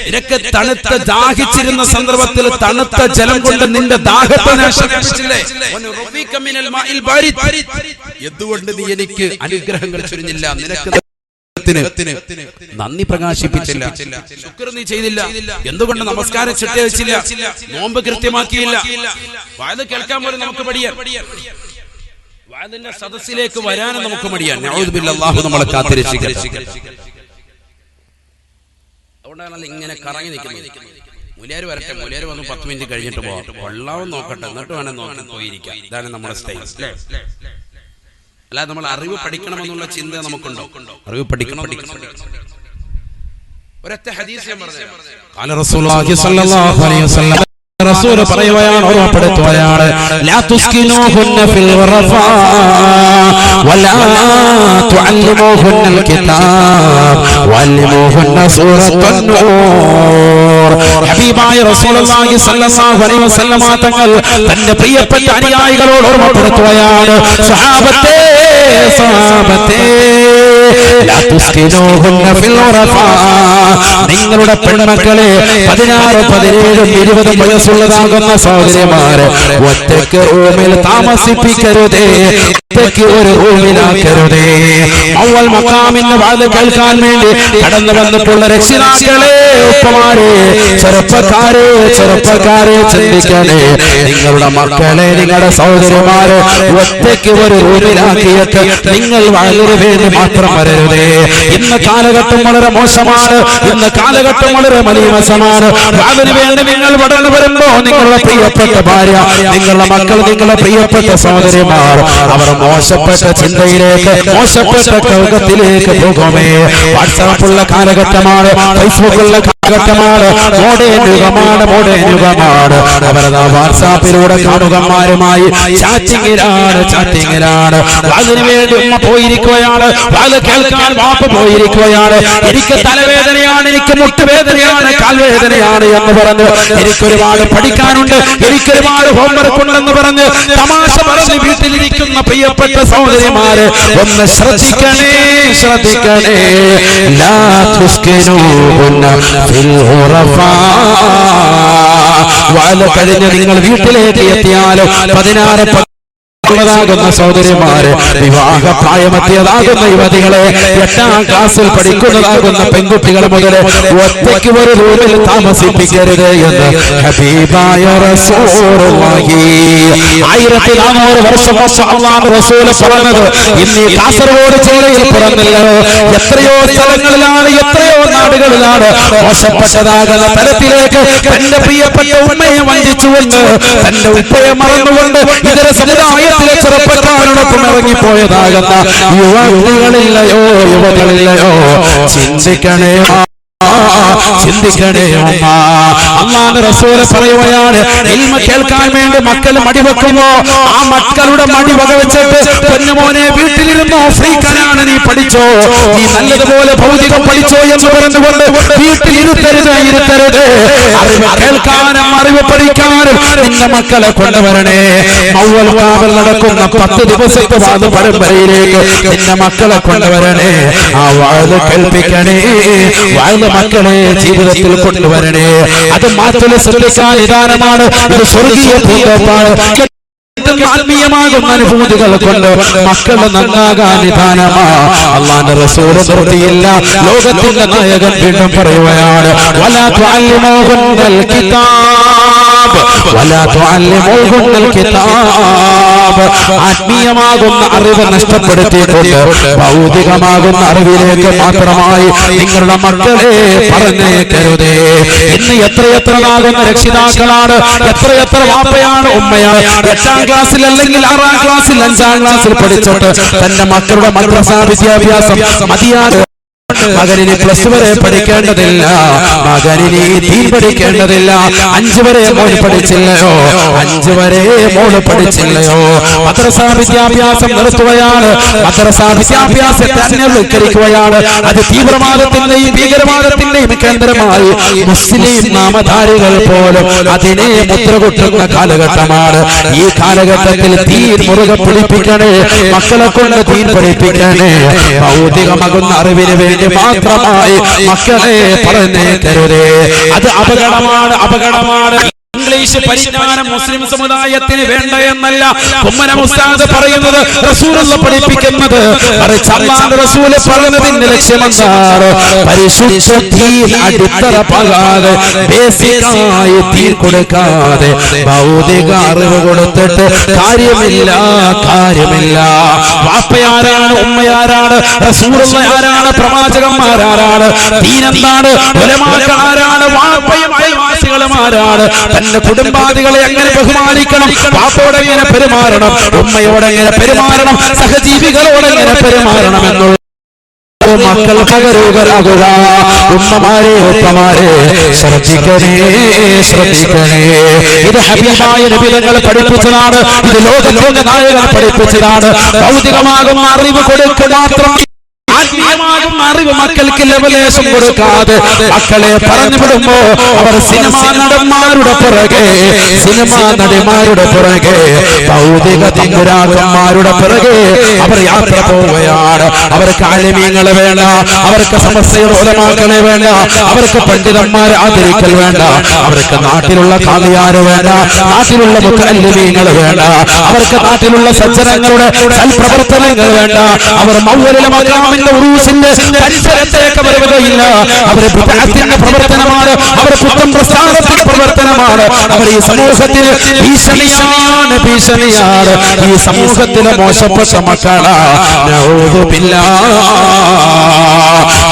നിനക്ക് തണുത്ത ദാഹിച്ചിരുന്ന സന്ദർഭത്തിൽ തണുത്ത ജലം കൊണ്ട് നിന്റെ ദാഹത്തെ ഞാൻ ശമിപ്പിച്ചില്ലേ, എന്തുകൊണ്ട് നീ എനിക്ക് അനുഗ്രഹങ്ങൾ ചൊരിഞ്ഞില്ല, നിനക്ക് നന്ദി പ്രകാശിപ്പിച്ചില്ല, ശുക്ർ നീ ചെയ്തില്ല, എന്തുകൊണ്ട് നമസ്കാരം ചിട്ട വെച്ചില്ല, നോമ്പ് കൃത്യമാക്കിയില്ല. വായത് കേൾക്കാൻ പോലും നമുക്ക് മടിയാൻ, വായതിന്റെ സദസ്സിലേക്ക് വരാനും നമുക്ക് മടിയാൻ. നഊദു ബില്ലാഹ്, അല്ലാഹു നമ്മളെ കാത്തിരക്ഷിക്കട്ടെ. അതുകൊണ്ടാണല്ലോ ഇങ്ങനെ കറങ്ങി നിൽക്കുന്നത്. മുലിയാർ വരട്ടെ, മുലിയാർ വന്ന് 10 മിനിറ്റ് കഴിഞ്ഞിട്ട് പോകാം, കൊള്ളാവും നോക്കട്ടെ, എന്നിട്ട് വേണം നോക്കി പോയിരിക്കാം. ഇതാണ് നമ്മുടെ സ്റ്റൈൽ. അല്ലാതെ നമ്മൾ അറിവ് പഠിക്കണമെന്നുള്ള ചിന്ത നമുക്കുണ്ടോ? അറിവ് പഠിക്കണം. ഒരൊറ്റ ഹദീസ് ഞാൻ പറഞ്ഞു. റസൂലുള്ളാഹി സ്വല്ലല്ലാഹു അലൈഹി വസല്ലം റസൂൽ പറയുകയാണ്, ഓർമ്മപ്പെടുത്തുകയാണ്, ലാ തുസ്കിനൂഹുന്ന ഫിൽ ഖറഫാ വലാ തുഅല്ലിമൂഹുന്നൽ കിതാബ് വഅല്ലിമൂഹുന്ന സൂറത്തുൻ നൂർ. ഹബീബായ റസൂലുള്ളാഹി സ്വല്ലല്ലാഹു അലൈഹി വസല്ലം തങ്ങൾ തന്റെ പ്രിയപ്പെട്ട അനുയായികളോട് ഓർമ്മപ്പെടുത്തുകയാണ്, സ്വഹാബത്തേ ലാ തുസ്കിനൂഹുന്ന ഫിൽ ഖറഫാ, നിങ്ങളുടെ പെൺമക്കളെ 16, 17, 20 വയസ്സുള്ളതാകുന്ന സഹോദരിമാരെ ഒറ്റയ്ക്ക് റൂമിൽ താമസിപ്പിക്കരുതേ, ഒറ്റയ്ക്ക് ഒരു റൂമിലാക്കരുതേ. അവൽ മഖാമിന്റെ വാത് കേൾക്കാൻ വേണ്ടി കടന്നു വന്നിട്ടുള്ള രക്ഷിതാക്കളെ, ഉപ്പമാരെ, ചെറുപ്പക്കാരെ ചിന്തിക്കണേ, നിങ്ങളുടെ മക്കളെ, നിങ്ങളുടെ സഹോദരിമാരെ ഒറ്റയ്ക്ക് ഒരു റൂമിലാക്കിയിട്ട് നിങ്ങൾ വളരെ വേണ്ടി മാത്രം വരരുതേ. ഇന്ന് കാലഘട്ടം വളരെ മോശമാണ്, ഇന്ന് കാലഘട്ടം വളരെ മലീമസമാണ്. അതിനു വേണ്ടി നിങ്ങൾ വളർന്നു വരുമ്പോ നിങ്ങളുടെ പ്രിയപ്പെട്ട ഭാര്യ, നിങ്ങളുടെ മക്കൾ, നിങ്ങളുടെ പ്രിയപ്പെട്ട സഹോദരിമാർ അവർ മോശപ്പെട്ട ചിന്തയിലേക്ക്, മോശപ്പെട്ട കൗകത്തിലേക്ക് പോകുമേ. വാട്സാപ്പുള്ള കാലഘട്ടമാണ്, ഫേസ്ബുക്കുള്ള കാലഘട്ടമാണ്, മോഡേൺ യുഗമാണ്. അവരതാ വാട്സാപ്പിലൂടെ കാണുകന്മാരുമായി ചാറ്റിങ്ങിലാണ്. അതിനുവേണ്ടി ഉമ്മ പോയിരിക്കുകയാണ്, അത് കേൾക്കാൻ വാപ്പ പോയിരിക്കുകയാണ്. എനിക്ക് തലവേദനയാണ്, എനിക്ക് മുട്ടുവേദനയാണ്, കാൽവേദനയാണ് എന്ന് പറഞ്ഞ്, എനിക്കൊരുപാട് പഠിക്കാനുണ്ട്, എനിക്കൊരുപാട് ഹോംവർക്ക് ഉണ്ടെന്ന് പറഞ്ഞ് തമാശ പറഞ്ഞ് വീട്ടിലിരിക്കുന്ന പ്രിയപ്പെട്ട സഹോദരിമാരെ ഒന്ന് ശ്രദ്ധിക്കണേ. ലാ തുസ്കിനൂഹുന്ന ഫിൽ ഖറഫാ, വാല കഴിഞ്ഞ് നിങ്ങൾ വീട്ടിലേക്ക് എത്തിയാലും 16 ാകുന്ന സഹോദരിമാര്, വിവാഹ പ്രായമെത്തിയതാകുന്ന യുവതികളെ, 8ാം ക്ലാസ്സിൽ പഠിക്കുന്നതാകുന്ന പെൺകുട്ടികൾ മുതൽ ഒറ്റയ്ക്ക് ഒരു റൂമിൽ താമസിപ്പിക്കരുത് എന്ന് ഹബീബായ റസൂലുള്ളാഹി 1400 വർഷം അല്ലാഹു റസൂൽ പറഞ്ഞത് ഇന്ന് കാസർഗോഡ് ജില്ലയിൽ പറഞ്ഞല്ലോ. എത്രയോ സ്ഥലങ്ങളിലാണ്, എത്രയോ നാടുകളിലാണ് മോശപ്പെട്ടതാകുന്ന തലത്തിലേക്ക് തന്റെ പ്രിയപ്പെട്ട ഉമ്മയെ വഞ്ചിച്ചുകൊണ്ട്, തന്റെ ഉപ്പയെ മറന്നുകൊണ്ട് ഇതര സമുദായ ചെറുപ്പക്കാരോടൊപ്പം ഇറങ്ങിപ്പോയതാകുന്ന യുവതികളില്ലയോ, ചിന്തിക്കണേ ഉമ്മ. അല്ലാഹുവിന്റെ റസൂൽ പറയുകയാണ്, ഇൽമ കേൾക്കാൻ വേണ്ടി മക്കൾ മടിവെക്കുമ്പോ ആ മക്കളുടെ മടി വകവെച്ചിട്ട് പൊന്നുമോനെ വീട്ടിലിരുന്നോ, ഫ്രീക്കനാണ്, നീ പഠിച്ചോ, നീ നല്ലതുപോലെ ഭൗതികം പഠിച്ചോ എന്ന് പറഞ്ഞുകൊണ്ട് വീട്ടിലിരുത്തരുത്. അറിവ് കേൾക്കാനും അറിവ് പഠിക്കാനും നിന്റെ മക്കളെ കൊണ്ടുവരണേ. മൗവൽ കാവൽ നടക്കുന്ന 10 ദിവസത്തെ വാദ പരമ്പരയിലേക്ക് നിന്റെ മക്കളെ കൊണ്ടുവരണേ. ആ വാദ കേൾപ്പിക്കണേ, വാദ മക്കളെ ജീവിതത്തിൽ കൊണ്ടുവരണേ. അത് മാത്രം ശ്രദ്ധിക്കാൻ നിദാനമാണ്, ഇത് സ്വർഗീയ പൂന്തോപ്പാണ്. ആത്മീയമാകുന്ന അനുഭൂതികൾ കൊണ്ട് മക്കൾ നന്നാകാൻ നിദാനമാ. അല്ലാഹുവിന്റെ റസൂൽ നിർത്തിയില്ല. ലോകത്തിന്റെ നായകൻ വീണ്ടും പറയുകയാണ്, വലാ തുഅല്ലിമൂഹുന്നൽ കിതാബ്, വലാ തുഅല്ലിമൂഹുന്നൽ കിതാബ്. ആത്മീയമാകുന്ന അറിവ് നഷ്ടപ്പെടുത്തിയിട്ടുണ്ട്, ഭൗതികമാകുന്ന അറിവിലേക്ക് മാത്രമായി നിങ്ങളുടെ മക്കളെ പറഞ്ഞേക്കരുതേ. ഇന്ന് എത്രയെത്രയാകുന്ന രക്ഷിതാക്കളാണ്, എത്രയെത്ര വാപ്പയാണ്, ഉമ്മയാണ് 8ാം ക്ലാസ്സിൽ അല്ലെങ്കിൽ 6ാം ക്ലാസ്സിൽ 5ാം ക്ലാസ്സിൽ പഠിച്ചിട്ട് തന്റെ മക്കളുടെ മദ്രസ വിദ്യാഭ്യാസം മതിയാകും മകനിന് പ്ലസ് വരെ പഠിക്കേണ്ടതില്ല, മകനിന് ദീൻ പഠിക്കേണ്ടതില്ല. 5 വരെ മോൾ പഠിച്ചില്ലയോ, 5 വരെ മോള് പഠിച്ചില്ലയോ, മദ്രസ വിദ്യാഭ്യാസം നിർത്തുകയാണ്, മദ്രസ വിദ്യാഭ്യാസത്തെ അന്വീകരിക്കുകയാണ്. അത് തീവ്രവാദത്തിന്റെയും ഭീകരവാദത്തിന്റെയും കേന്ദ്രമായി മുസ്ലിം നാമധാരികൾ പോലും അതിനെ മുദ്രകുത്തുന്ന കാലഘട്ടമാണ്. ഈ കാലഘട്ടത്തിൽ ദീൻ മുറുകെ പിടിപ്പിക്കണേ, മക്കളെ കൊണ്ട് ദീൻ പഠിപ്പിക്കണേ. ഭൗതികമാകുന്ന അറിവിന് വേണ്ടി മാത്രമായി മക്കളെ പറഞ്ഞേക്കരുതേ. അത് അപകടമാണ്, അപകടമാണ്. ഇംഗ്ലീഷ് പരിജ്ഞാനം മുസ്ലിം സമുദായത്തിന് വേണ്ട എന്നല്ല ഉമ്മന ഉസ്താദ് പറയുന്നത്, റസൂലുള്ള പഠിപ്പിക്കുന്നത്. അല്ലാഹുവിന്റെ റസൂൽ പറഞ്ഞതിന്റെ ലക്ഷ്യമെന്താണ്? പരിശുദ്ധ ദീൻ അടിത്തറ പകാതെ, ബേസിക്കായി ദീൻ കൊടുക്കാതെ ഭൗതിക അറിവ് കൊടുത്തിട്ട് കാര്യമില്ല, കാര്യമില്ല. വാപ്പയാരാണ്, ഉമ്മയാരാണ്, റസൂലുള്ള ആരാണ്, പ്രവാചകന്മാരാരാണ്, ദീൻ എന്താണ്, ഉലമാക്കൾ ആരാണ്, വാപ്പയും അയൽവാസികളും ആരാണ്, തന്റെ കുടുംബാദികളെ എങ്ങനെ ബഹുമാനിക്കണം, പാപ്പോടെ എങ്ങനെ പെരുമാറണം, ഉമ്മയോടെ എങ്ങനെ പെരുമാറണം, സഹജീവികളോട് എങ്ങനെ പെരുമാറണം എന്നുള്ള മക്കൾ പകരുകരാകുക. ഉമ്മമാരെ ഉപ്പമാരെ ശ്രദ്ധിക്കണേ, ശ്രദ്ധിക്കണേ. ഇത് ഹബീബായ നബി തങ്ങൾ പഠിപ്പിച്ചതാണ്, ഇത് ലോക നായകൻ പഠിപ്പിച്ചതാണ്. ഭൗതികമാകുന്ന അറിവ് കൊടുക്കുക മാത്രം, ആത്മീയമാകും അറിവ് മക്കൾക്ക് ലവലേശം കൊടുക്കാതെ മക്കളെ പറഞ്ഞു വിടുമ്പോ അവർ സിനിമാ നടന്മാരുടെ പുറകെ, സിനിമാ നടിമാരുടെ പുറകെ, ഭൗതിക തിങ്കുരാക്കന്മാരുടെ പുറകെ അവർ യാത്ര പോവുകയാണ്. അവർക്ക് ആലിമീങ്ങളെ വേണ്ട, അവർക്ക് സമസ്തയുടെ ഉലമാക്കളെ വേണ്ട, അവർക്ക് പണ്ഡിതന്മാരെ ആദരിക്കൽ വേണ്ട, അവർക്ക് നാട്ടിലുള്ള കാളിയാര് വേണ്ട, നാട്ടിലുള്ള മുത്തഅല്ലിമീങ്ങൾ വേണ്ട, അവർക്ക് നാട്ടിലുള്ള സജ്ജനങ്ങളുടെ സൽപ്രവർത്തനങ്ങൾ വേണ്ട. അവർ മൗലിലെ മഖാമിന്റെ ഉറൂസിന്റെ പരിസരത്തേക്ക് വരുകയില്ല. അവര് ബിദ്അത്തിന്റെ പ്രവർത്തനമാണ്, അവർ പുത്തൻ പ്രസ്ഥാനത്തിന്റെ പ്രവർത്തനമാണ്. അവർ ഈ സമൂഹത്തിന് ഭീഷണിയാണ്, ഭീഷണിയാണ്. ഈ സമൂഹത്തിലെ മോശപ്പെട്ട മക്കളാണ്. നഊദു ബില്ലാഹ്.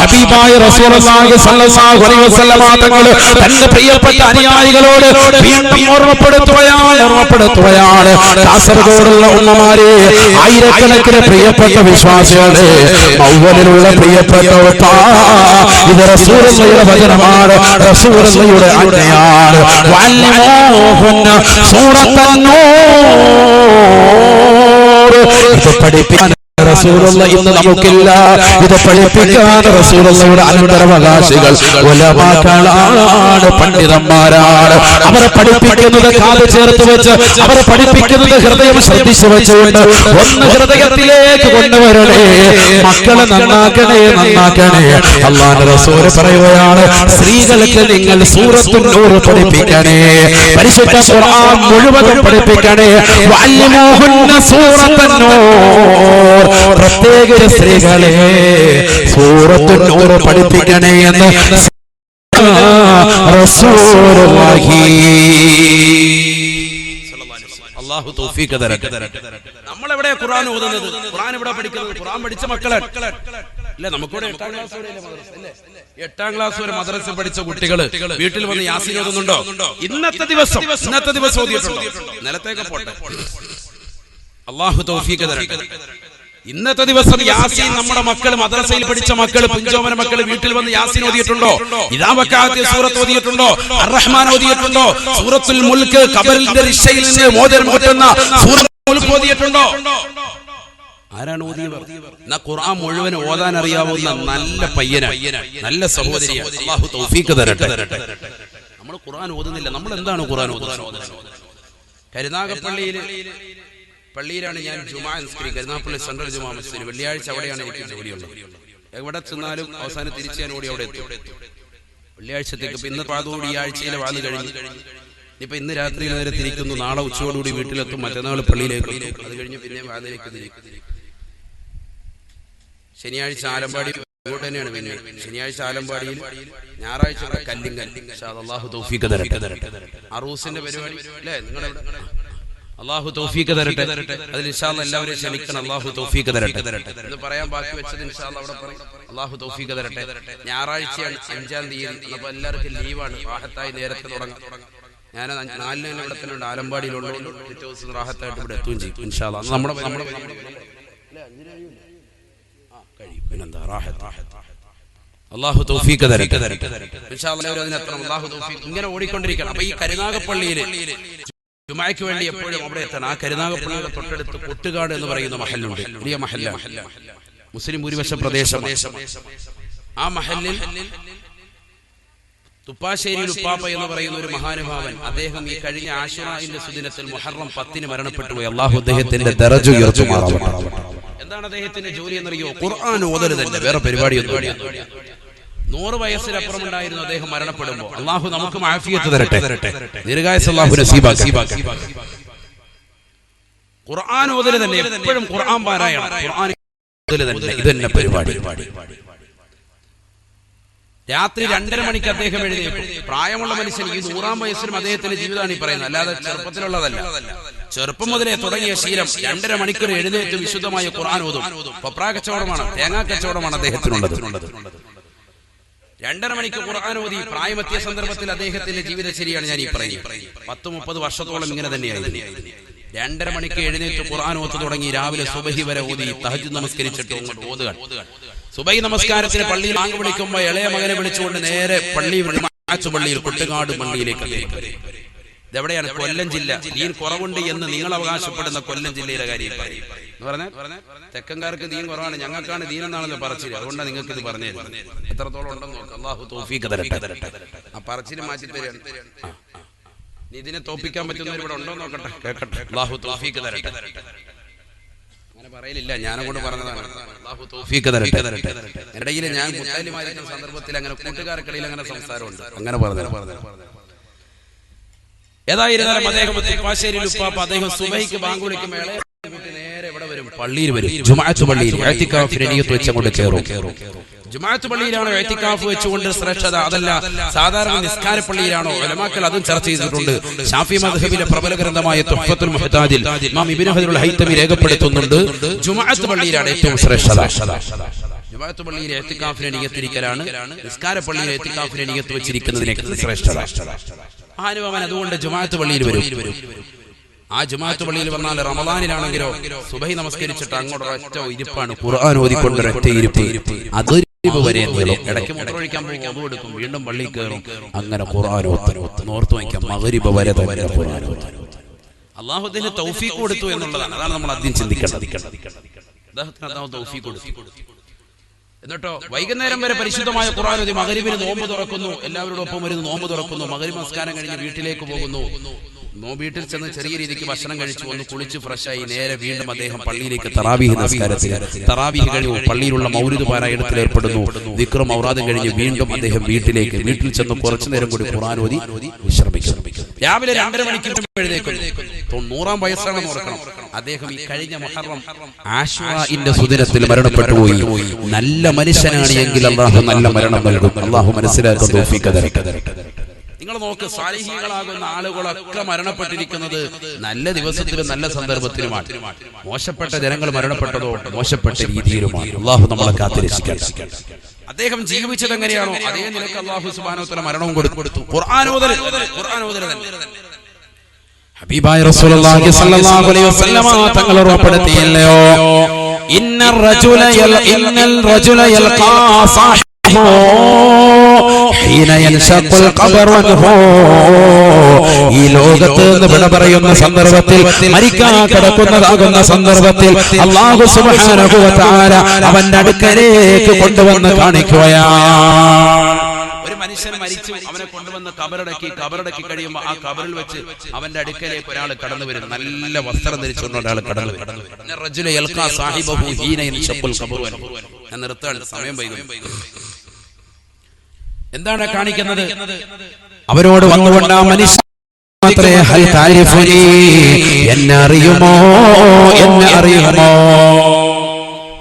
ഹബീബായ റസൂലുള്ളാഹി സ്വല്ലല്ലാഹു അലൈഹി വസല്ലമ തങ്ങൾ തന്റെ പ്രിയപ്പെട്ട അനുയായികളോട് വീണ്ടും ഓർമ്മപ്പെടുത്തുകയാണ്. കാസർഗോഡുള്ള ഉമ്മമാരെ, ആയിരക്കണക്കിന് പ്രിയപ്പെട്ട വിശ്വാസികളെ, മൗവലിലുള്ള പ്രിയപ്പെട്ട ഇത് റസൂലുള്ളാഹിയുടെ വചനമാണ്, റസൂലുള്ളാഹിയുടെ ആജ്ഞയാണ്. വഅല്ലിമൂഹുന്ന സൂറത്തൻ നൂർ. ഇത് പഠിപ്പിക്കാൻ റസൂലുള്ള ഇന്ന് നമുക്കില്ല. ഇത് പഠിപ്പിക്കാൻ റസൂലുള്ളാഹിയുടെ അനന്തരാവകാശികൾ ഉലമാക്കളാണ്, പണ്ഡിതന്മാരാണ്. അവരെ പഠിപ്പിക്കുന്നത് കാത് ചേർത്ത് വെച്ച്, അവരെ പഠിപ്പിക്കുന്നത് ഹൃദയം ശ്രദ്ധിച്ചു വെച്ചുകൊണ്ട് ഒന്ന് ഹൃദയത്തിലേക്ക് കൊണ്ടുവരണേ. മക്കളെ നന്നാക്കണേ, നന്നാക്കണേ. അല്ലാഹുവിന്റെ റസൂൽ പറയുകയാണ്, സ്ത്രീകൾക്ക് നിങ്ങൾ സൂറത്തുൻ നൂർ പഠിപ്പിക്കണേ, പരിശുദ്ധ ഖുർആൻ മുഴുവൻ പഠിപ്പിക്കണേ. വഅല്ലിമൂഹുന്ന സൂറത്തൻ നൂർ. പ്രത്യേക സ്ത്രീകളെ സൂറത്തുൻ നൂർ പഠിപ്പിക്കണേ എന്ന് റസൂലുള്ളാഹി. അല്ലാഹു തൗഫീഖ് തരട്ടെ. നമ്മൾ എവിടെ ഖുർആൻ ഓതുന്നത്, ഖുർആൻ എവിടെ പഠിക്കുന്നത്? ഖുർആൻ പഠിച്ച മക്കളെ അല്ലേ? നമുക്കിവിടെ 8ാം ക്ലാസ് വരെ മദ്രസ പഠിച്ച കുട്ടികൾ വീട്ടിൽ വന്ന് യാസീൻ ഓതുന്നുണ്ടോ? ഇന്നത്തെ ദിവസം ഓതിയിട്ടുണ്ടോ? നിലത്തേക്ക് പോട്ടെ. അല്ലാഹു തൗഫീഖ് തരട്ടെ. ഇന്നത്തെ ദിവസം യാസീൻ നമ്മുടെ മക്കൾ, മദ്രസയിൽ പഠിച്ച മക്കൾ, പുഞ്ചോമന മക്കൾ വീട്ടിൽ വന്ന് യാസീൻ ഓതിയിട്ടുണ്ടോ? ഇദാ വഖഅത്തി സൂറത്ത് ഓതിയിട്ടുണ്ടോ? അർ-റഹ്മാൻ ഓതിയിട്ടുണ്ടോ? സൂറത്തുൽ മുൽക്ക്, ഖബറിന്റെ റിഷയിൽ നിന്ന് മോചനം കിട്ടുന്ന സൂറത്തുൽ മുൽക്ക് ഓതിയിട്ടുണ്ടോ? ആരാണ് ഓതിയവർ? എന്നാ ഖുർആൻ മുഴുവൻ ഓതാൻ അറിയാവുന്ന നല്ല പയ്യനാണ്, നല്ല സഹോദരിയാണ്. അല്ലാഹു തൗഫീഖ് തരട്ടെ. നമ്മൾ ഖുർആൻ ഓതുന്നില്ല. നമ്മൾ എന്താണ് ഖുർആൻ ഓതുന്നത്? പള്ളിയിലാണ് ഞാൻ ജുമാ നിസ്കരിക്കുക, കരുനാഗപ്പള്ളി സെൻട്രൽ ജുമാ മസ്ജിദിൽ. വെള്ളിയാഴ്ച അവിടെയാണ് എനിക്ക് ജോലിയുള്ളത്. എവിടെ ചെന്നാലും അവസാനം തിരിച്ച് ഞാൻ ഓടി അവിടെ എത്തും വെള്ളിയാഴ്ചത്തേക്ക്. ഇപ്പൊ ഇന്ന് പാതോടി ഈ ആഴ്ചയിലെ വാത് കഴിഞ്ഞു. ഇപ്പൊ ഇന്ന് രാത്രി നേരെ തിരിക്കുന്നു, നാളെ ഉച്ചയോടുകൂടി വീട്ടിലെത്തും, മറ്റന്നാൾ പള്ളിയിലേക്ക് എത്തും. അത് കഴിഞ്ഞ് പിന്നെ വാതിലേക്ക് തിരിക്കും. ശനിയാഴ്ച ആലമ്പാടി ഇങ്ങോട്ട് തന്നെയാണ്. പിന്നെ ശനിയാഴ്ച ആലമ്പാടിയിൽ, ഞായറാഴ്ച കല്ലിങ്കൽ. അല്ലാഹു തൗഫീഖ് തരട്ടെ. അറൂസിന്റെ പരിപാടി അല്ലേ നിങ്ങളുടെ? അല്ലാഹു തൗഫീഖ് തരട്ടെ. അതിൽ ഇൻഷാ അല്ലാഹ് എല്ലാവരെയും ക്ഷണിക്കണം. അല്ലാഹു തൗഫീഖ് തരട്ടെ. എന്ന് പറയാൻ ബാക്കി വെച്ചത് ഇൻഷാ അല്ലാഹ് അവിടെ പറയും. അല്ലാഹു തൗഫീഖ് തരട്ടെ. ഞായറാഴ്ചയാണ് 5-ാം തീയതി. അപ്പോൾ എല്ലാവർക്കും ലീവാണ്. റാഹത്തായി നേരത്തെ തുടങ്ങാം. ഞാൻ 4-ന് ഇവിടെ തന്നെ ഉണ്ട്, ആലമ്പാടിയിലുള്ളതുകൊണ്ട് പിറ്റേ ദിവസം റാഹത്തായിട്ട് ഇവിടെ എത്തുകയും ചെയ്യും ഇൻഷാ അല്ലാഹ്. നമ്മുടെ പിന്നെന്താ റാഹത്ത്. അല്ലാഹു തൗഫീഖ് തരട്ടെ. ഇൻഷാ അല്ലാഹ് അതിനത്രം അല്ലാഹു തൗഫീഖ്. ഇങ്ങനെ ഓടിക്കൊണ്ടിരിക്കണം. അപ്പൊ ഈ കരുനാഗപ്പള്ളിയിൽ ജുമായ്ക്ക് വേണ്ടി എപ്പോഴും അവിടെ എത്തണം. ആ കരുനാഗപ്പള്ളിയുടെ തൊട്ടടുത്ത് കൊട്ടുകാട് എന്ന് പറയുന്ന മഹല്ലുണ്ട്. വലിയ മഹല്ല, മുസ്ലിം ഭൂരിപക്ഷ പ്രദേശം. ആ മഹല്ലിൽ തുപ്പാശ്ശേരിയിൽ ഉപ്പാപ്പ എന്ന് പറയുന്ന ഒരു മഹാനുഭാവൻ, അദ്ദേഹം ഈ കഴിഞ്ഞ ആശുറാഇന്റെ സുദിനത്തിൽ മുഹറം 10 മരണപ്പെട്ടുപോയി. അല്ലാഹു അദ്ദേഹത്തിന്റെ ദറജ ഉയർത്തുമാറാവട്ടെ. എന്താണ് അദ്ദേഹത്തിന്റെ ജോലി എന്നറിയോ? ഖുർആൻ ഓതൽ തന്നെ, വേറെ പരിപാടിയൊന്നും. 100 വയസ്സിനപ്പുറം ഉണ്ടായിരുന്നു അദ്ദേഹം മരണപ്പെടുമ്പോൾ. അല്ലാഹു നമുക്ക് ആഫിയത്ത് തരട്ടെ, ദീർഘായുസ്സ് അല്ലാഹു നസീബാക്കട്ടെ. ഖുർആൻ ഓതൽ തന്നെ, എപ്പോഴും ഖുർആൻ പാരായണം, ഖുർആൻ ഓതൽ തന്നെ, ഇതന്നെ പരിപാടി. രാത്രി 2:30 മണിക്ക് അദ്ദേഹം എഴുന്നേൽക്കും. പ്രായമുള്ള മനുഷ്യൻ, ഈ 100-ാം വയസ്സിലും അദ്ദേഹത്തിന്റെ ജീവിതമാണ് ഈ പറയുന്നത്, അല്ലാതെ ചെറുപ്പത്തിലുള്ളതല്ല. ചെറുപ്പം മുതലേ തുടങ്ങിയ ശീലം 2:30 മണിക്കൂർ എഴുന്നേറ്റ് വിശുദ്ധമായ ഖുർആൻ ഓതും. പപ്രാ കച്ചവടമാണ്, തേങ്ങാ കച്ചവടമാണ് അദ്ദേഹത്തിനുള്ളത്. 2:30 മണിക്ക് ഖുർആൻ ഓതി പ്രായമെത്തിയ സന്ദർഭത്തിൽ അദ്ദേഹത്തിന്റെ ജീവിതശൈലിയാണ് ഞാൻ ഈ പറയുന്നത്. 10-30 വർഷത്തോളം ഇങ്ങനെ തന്നെയായിരുന്നു. 2:30 മണിക്ക് എഴുന്നേറ്റ് ഖുർആൻ ഓത്ത് തുടങ്ങി രാവിലെ സുബഹി വരെ ഓതി തഹജ്ജുദ് നമസ്കരിച്ചിട്ട് ഓതുക. സുബഹി നമസ്കാരത്തിന് പള്ളിയിൽ ബാങ്ക് വിളിക്കുമ്പോൾ ഇളയ മകനെ വിളിച്ചുകൊണ്ട് നേരെ പള്ളിയിൽ കൊട്ടുകാട് പള്ളിയിലേക്ക്. ഇതെവിടെയാണ്? കൊല്ലം ജില്ല. ദീൻ കുറവുണ്ട് എന്ന് നിങ്ങൾ അവകാശപ്പെടുന്ന കൊല്ലം ജില്ലയിലെ കാര്യം എന്ന് പറഞ്ഞാൽ, തെക്കൻകാർക്ക് ദീൻ കുറവാണ്, ഞങ്ങൾക്കാണ് ദീൻ എന്നാണല്ലോ പറച്ചില്. അതുകൊണ്ടാണ് നിങ്ങൾക്ക് ഇത് പറഞ്ഞു തരുന്നത്. എത്രത്തോളം ഉണ്ടെന്ന് നോക്കാം. അല്ലാഹു തൗഫീഖ് തരട്ടെ. ആ പറച്ചില് മാറ്റി തരാണ്. ഇതിനെ തോപ്പിക്കാൻ പറ്റുന്നവർ ഇവിടെ ഉണ്ടോ നോക്കട്ടെ, കേൾക്കട്ടെ. അല്ലാഹു തൗഫീഖ് തരട്ടെ. അങ്ങനെ പറയലില്ല, ഞാനങ്ങോട്ട് പറഞ്ഞതാണ്. അല്ലാഹു തൗഫീഖ് തരട്ടെ. ഇടയിൽ ഞാൻ മുത്താലിമായിരിക്കുന്ന സന്ദർഭത്തിൽ അങ്ങനെ കൂട്ടുകാർക്കിടയിൽ അങ്ങനെ സംസാരമുണ്ട്, അങ്ങനെ പറഞ്ഞു. ഏതായിരുന്നാലും അദ്ദേഹം തുപ്പാശ്ശേരിയിൽ ഉപ്പാപ്പ അദ്ദേഹം സുബഹിക്ക് ബാങ്ക് വിളിക്കുമ്പോൾ നേരെ ഇവിടെ വരും, പള്ളിയിൽ വരും. ജുമുഅത്ത് പള്ളിയിൽ ഇഅ്തികാഫിനെ നിയത്ത് വെച്ചുകൊണ്ട് കയറും. ജുമുഅത്ത് പള്ളിയിലാണോ ഇഅ്തികാഫ് വെച്ചുകൊണ്ട് ശ്രേഷ്ഠത? അതല്ല സാധാരണ നിസ്കാര പള്ളിയിലാണോ? ഉലമാക്കൾ അതും ചർച്ച ചെയ്തിട്ടുണ്ട്. ഷാഫി മദ്ഹബിലെ പ്രബല ഗ്രന്ഥമായ തുഹ്ഫത്തുൽ മുഹ്താജിൽ ഇമാം ഇബ്നു ഹജറുൽ ഹൈതമി രേഖപ്പെടുത്തുന്നുണ്ട്, ജുമുഅത്ത് പള്ളിയിലാണ് ഏറ്റവും ശ്രേഷ്ഠത. ജുമുഅത്ത് പള്ളിയിൽ ഇഅ്തികാഫിനെ നിയത്തിരിക്കലാണ് നിസ്കാര പള്ളിയിൽ ഇഅ്തികാഫിനെ നിയത്ത് വെച്ചിരിക്കുന്നതിനേക്കാൾ ശ്രേഷ്ഠത. മഹാനുഭാവൻ അതുകൊണ്ട് ജുമുഅത്ത് പള്ളിയിൽ വരും. ആ ജുമുഅത്ത് പള്ളിയിൽ വന്നാൽ റമദാനിലാണെങ്കിലോ സുബഹി നമസ്കരിച്ചിട്ട് അങ്ങോട്ട് ഒറ്റ ഇരിപ്പാണ്, ഖുർആൻ ഓതിക്കൊണ്ട് ഒറ്റ ഇരിപ്പ്. അത് വരെ ഇടയ്ക്ക് മൂത്രമൊഴിക്കാൻ പോകും, ഒതു എടുക്കും, വീണ്ടും പള്ളിയിൽ കയറും, അങ്ങനെ ഖുർആൻ ഓർത്ത് വയ്ക്കാം. മഗ്രിബ് വരെ തന്നെ ഖുർആൻ. അല്ലാഹു അതിന് തൗഫീഖ് കൊടുത്തു എന്നുള്ളതാണ്. അതാണ് നമ്മൾ ആദ്യം ചിന്തിക്കേണ്ടത്. അദ്ദേഹത്തിന് അല്ലാഹു തൗഫീഖ് കൊടുത്തു. എന്നിട്ടോ വൈകുന്നേരം വരെ പരിശുദ്ധമായ ഖുർആൻ ഓതി മഗ്രിബിന് നോമ്പ് തുറക്കുന്നു, എല്ലാവരോടൊപ്പം വരുന്നു, നോമ്പ് തുറക്കുന്നു. മഗ്രിബ് നമസ്കാരം കഴിഞ്ഞ് വീട്ടിലേക്ക് പോകുന്നു. വീട്ടിൽ ചെന്ന് ചെറിയ രീതിക്ക് ഭക്ഷണം കഴിച്ചു ഒന്ന് കുളിച്ച് ഫ്രഷായി നേരെ വീണ്ടും അദ്ദേഹം പള്ളിയിലേക്ക് തറാവീഹ് നമസ്കാരത്തിന്. തറാവീഹ് കഴിഞ്ഞു പള്ളിയിലുള്ള മൗലിദ് പാരായണത്തിൽ ഏർപ്പെടുന്നു. ദിക്റും ഔറാദും കഴിഞ്ഞ് വീണ്ടും അദ്ദേഹം വീട്ടിൽ ചെന്ന് കുറച്ചു നേരം കൂടി ഖുർആൻ ഓതി വിശ്രമിക്കും. രാവിലെ 2:30 മണിക്ക് എഴുന്നേൽക്കുന്നു. 90-ാം വയസ്സാണെന്ന് ഓർക്കണം. അദ്ദേഹം ഈ കഴിഞ്ഞ മുഹറം ആശുറാഇന്റെ സുദിനത്തിൽ മരണപ്പെട്ടുപോയി. നല്ല മനുഷ്യനാണ് എങ്കിൽ അല്ലാഹു നല്ല മരണം നൽകും. അല്ലാഹു മനസ്സിലാക്കാൻ തൗഫീഖ് തരട്ടെ. നിങ്ങൾ നോക്ക്, സാലിഹീകളാകുന്ന ആളുകളൊക്കെ മരണപ്പെട്ടിരിക്കുന്നത് നല്ല ദിവസത്തിലും നല്ല സന്ദർഭത്തിലുമാണ്. മോശപ്പെട്ട ജനങ്ങൾ മരണപ്പെട്ടതോ മോശപ്പെട്ട രീതിയിലുമാണ്. അല്ലാഹു നമ്മളെ കാത്തിരക്ഷിക്കട്ടെ. അദ്ദേഹം ജീവിച്ചത് എങ്ങനെയാണോ അതേ നിലക്ക് അല്ലാഹു സുബ്ഹാനഹു വ തആല മരണവും കൊടുത്തു. ഖുർആൻ ഓതൽ ഹബീബായ റസൂലുള്ളാഹി സ്വല്ലല്ലാഹു അലൈഹി വസല്ലമ തങ്ങൾ ഉറപ്പെടുത്തിയല്ലോ, ഇന്നൽ റജുല യൽഖാ സാഹിബഹു ഹീന യൻശഖുൽ ഖബറു അൻഹു. ഈ ലോകത്ത് നിന്ന് വിട പറയുന്ന സന്ദർഭത്തിൽ, മരിക്കാൻ കിടക്കുന്നതാകുന്ന സന്ദർഭത്തിൽ അല്ലാഹു സുബ്ഹാനഹു വ തആല അവന്റെ അടുക്കലേക്ക് കൊണ്ടുവന്ന് കാണിക്കുകയാണ്. ഒരു മനുഷ്യൻ മരിച്ചു, അവനെ കൊണ്ടുവന്ന് കബറടക്കി കഴിയുമ്പോൾ ആ കബറിൽ വെച്ച് അവന്റെ അടുക്കലേക്ക് ഒരാൾ കടന്നു വരും. നല്ല വസ്ത്രം ധരിച്ചുകൊണ്ട് ഒരാൾ കടന്നു വരും. ഞാൻ നിർത്താൻ സമയം വൈകും. എന്താണ് കാണിക്കുന്നത്? അവരോട് വന്നുകൊണ്ട് ആ മനുഷ്യൻ എന്നെ അറിയുമോ?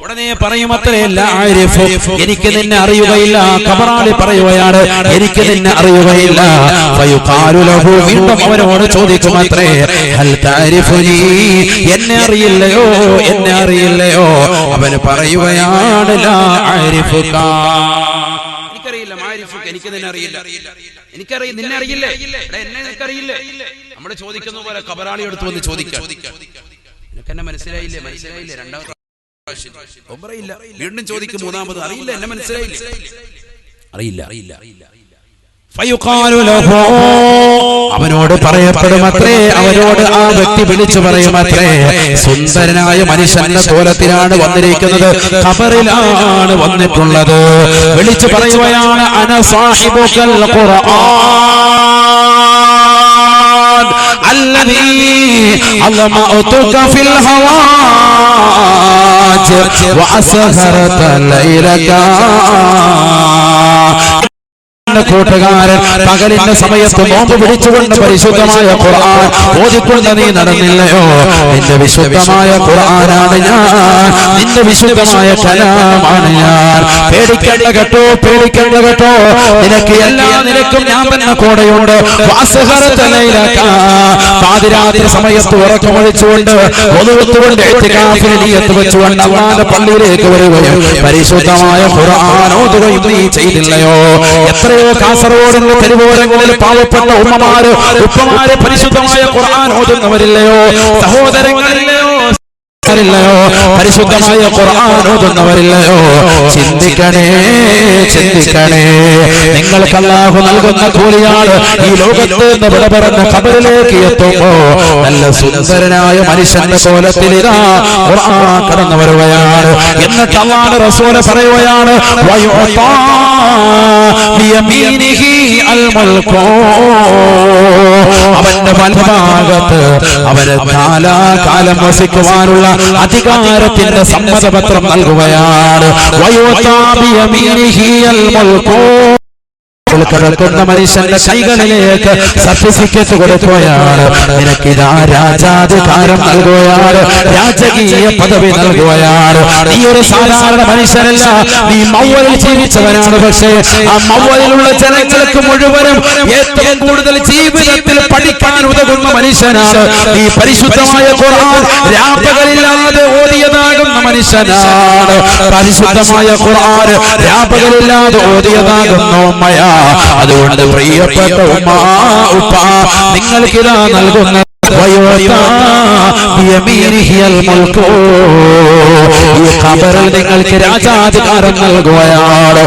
ഉടനെ പറയും, അത്രേ എനിക്ക് നിന്നെ അറിയുകയില്ല. കബറാളി പറയുകയാണ്, എനിക്ക് നിന്നെ അറിയുകയില്ല. വീണ്ടും അവനോട് ചോദിക്കും, അത്രേ എന്നെ അറിയില്ലയോ? അവന് പറയുകയാണ്, എനിക്ക് നിന്നെ അറിയില്ല. നിന്നെ അറിയില്ലേ? എന്നെ നിനക്കറിയില്ലേ? നമ്മൾ ചോദിക്കുന്ന പോലെ കബറാളി എടുത്തു വന്ന് ചോദിക്കാം, നിനക്ക് എന്നെ മനസ്സിലായില്ലേ? രണ്ടാമത് വീണ്ടും ചോദിക്കും, മൂന്നാമത് അറിയില്ല, എന്നെ മനസ്സിലായില്ലേ? അറിയില്ല. അവനോട് പറയപ്പെടുമത്രേ, അവരോട് ആ വ്യക്തി വിളിച്ചു പറയുമത്രേ, സുന്ദരനായ മനുഷ്യന്റെ കോലത്തിലാണ് വന്നിരിക്കുന്നത്, ഖബറിലാണ് വന്നിട്ടുള്ളത്. വിളിച്ചു പറയുകയാണ്, അന സാഹിബുൽ ഖുർആൻ അല്ലദീ അളമതുക ഫിൽ ഹവാജ് വഅസ്ഹറത ലൈലക. കൂട്ടുകാരൻ പകലിന്റെ സമയത്ത് നോമ്പ് പിടിച്ചുകൊണ്ട് പരിശുദ്ധമായ ഖുർആൻ ഓതിക്കൊണ്ട് നീ നടന്നില്ലയോ? നിന്റെ വിശുദ്ധമായ ഖുർആനാണ് ഞാൻ, നിന്റെ വിശുദ്ധമായ കലാമാണ് ഞാൻ. പേടിക്കേണ്ട കേട്ടോ, പേടിക്കേണ്ട കേട്ടോ, നിനക്ക് എല്ലാ നിലക്കും ഞാൻ തന്നെ കൂടെയുണ്ട്. പാതിരാത്രി സമയത്ത് ഉറക്കമൊഴിച്ചുകൊണ്ട് ഒതുവെത്തുകൊണ്ട് നീയത്ത് വെച്ചുകൊണ്ട് അല്ലാഹുവിന്റെ പള്ളിയിലേക്ക് വരികയും പരിശുദ്ധമായ ഖുർആൻ ഓതുകയും നീ ചെയ്തില്ലയോ? എത്രയോ കാസർഗോഡിന്റെ തെരുവോരങ്ങളിൽ പാവപ്പെട്ട ഉപ്പമാര് പരിശുദ്ധമായ ഖുർആൻ ഓതുന്നവരില്ലയോ? സഹോദരങ്ങളില്ലയോ? പരിശുദ്ധമായ ഖുർആൻ ഓതുന്നവരില്ലയോ? ചിന്തിക്കണേ, ചിന്തിക്കണേ. നിങ്ങൾക്ക് അല്ലാഹു നൽകുന്ന കൂലിയാണ് ഈ ലോകത്ത് നിന്ന് വിട പറഞ്ഞ ഖബറിലേക്ക് എത്തുമ്പോ നല്ല സുന്ദരനായ മനുഷ്യന്റെ കോലത്തിൽ ഇതാ ഖുർആൻ കടന്നു വരുകയാണ്. എന്നിട്ട് അല്ലാഹുവിന്റെ റസൂൽ പറയുകയാണ്, അവന്റെ വലഭാഗത്ത് അവന് കാലാകാലം വസിക്കുവാനുള്ള അധികാരത്തിന്റെ സമ്മതപത്രം നൽകുകയാണ്. കിടക്കുന്ന മനുഷ്യന്റെ കൈകളിലേക്ക് സർട്ടിഫിക്കറ്റ് കൊടുക്കുകയാണ്. നിനക്കിതാ രാജാധികാരം നൽകുകയാണ്, രാജകീയ പദവി നൽകുകയാണ്. നീ ഒരു സാധാരണ മനുഷ്യനല്ല, നീ മൗവലിൽ ജീവിച്ചവനാണ്. പക്ഷേ ആ മൗവലിലുള്ള ജനങ്ങൾക്ക് മുഴുവനും ഏറ്റവും കൂടുതൽ ജീവിതത്തിൽ പഠിക്കാൻ ഉതകുന്ന മനുഷ്യനാണ്. നീ പരിശുദ്ധമായ ഖുർആൻ രാപകലില്ലാതെ ഓതിയതാകുന്ന മനുഷ്യനാണ്. പരിശുദ്ധമായ ഖുർആൻ രാപകലില്ലാതെ ഓതിയതാകുന്ന ഉമ്മയാ. അതുകൊണ്ട് പ്രിയപ്പെട്ട ഉമ്മ, ഉപ്പ, നിങ്ങൾക്കിതാ നൽകുന്ന ഈ ഖബറിൽ നിങ്ങൾക്ക് രാജാധികാരം നൽകുകയാണ്.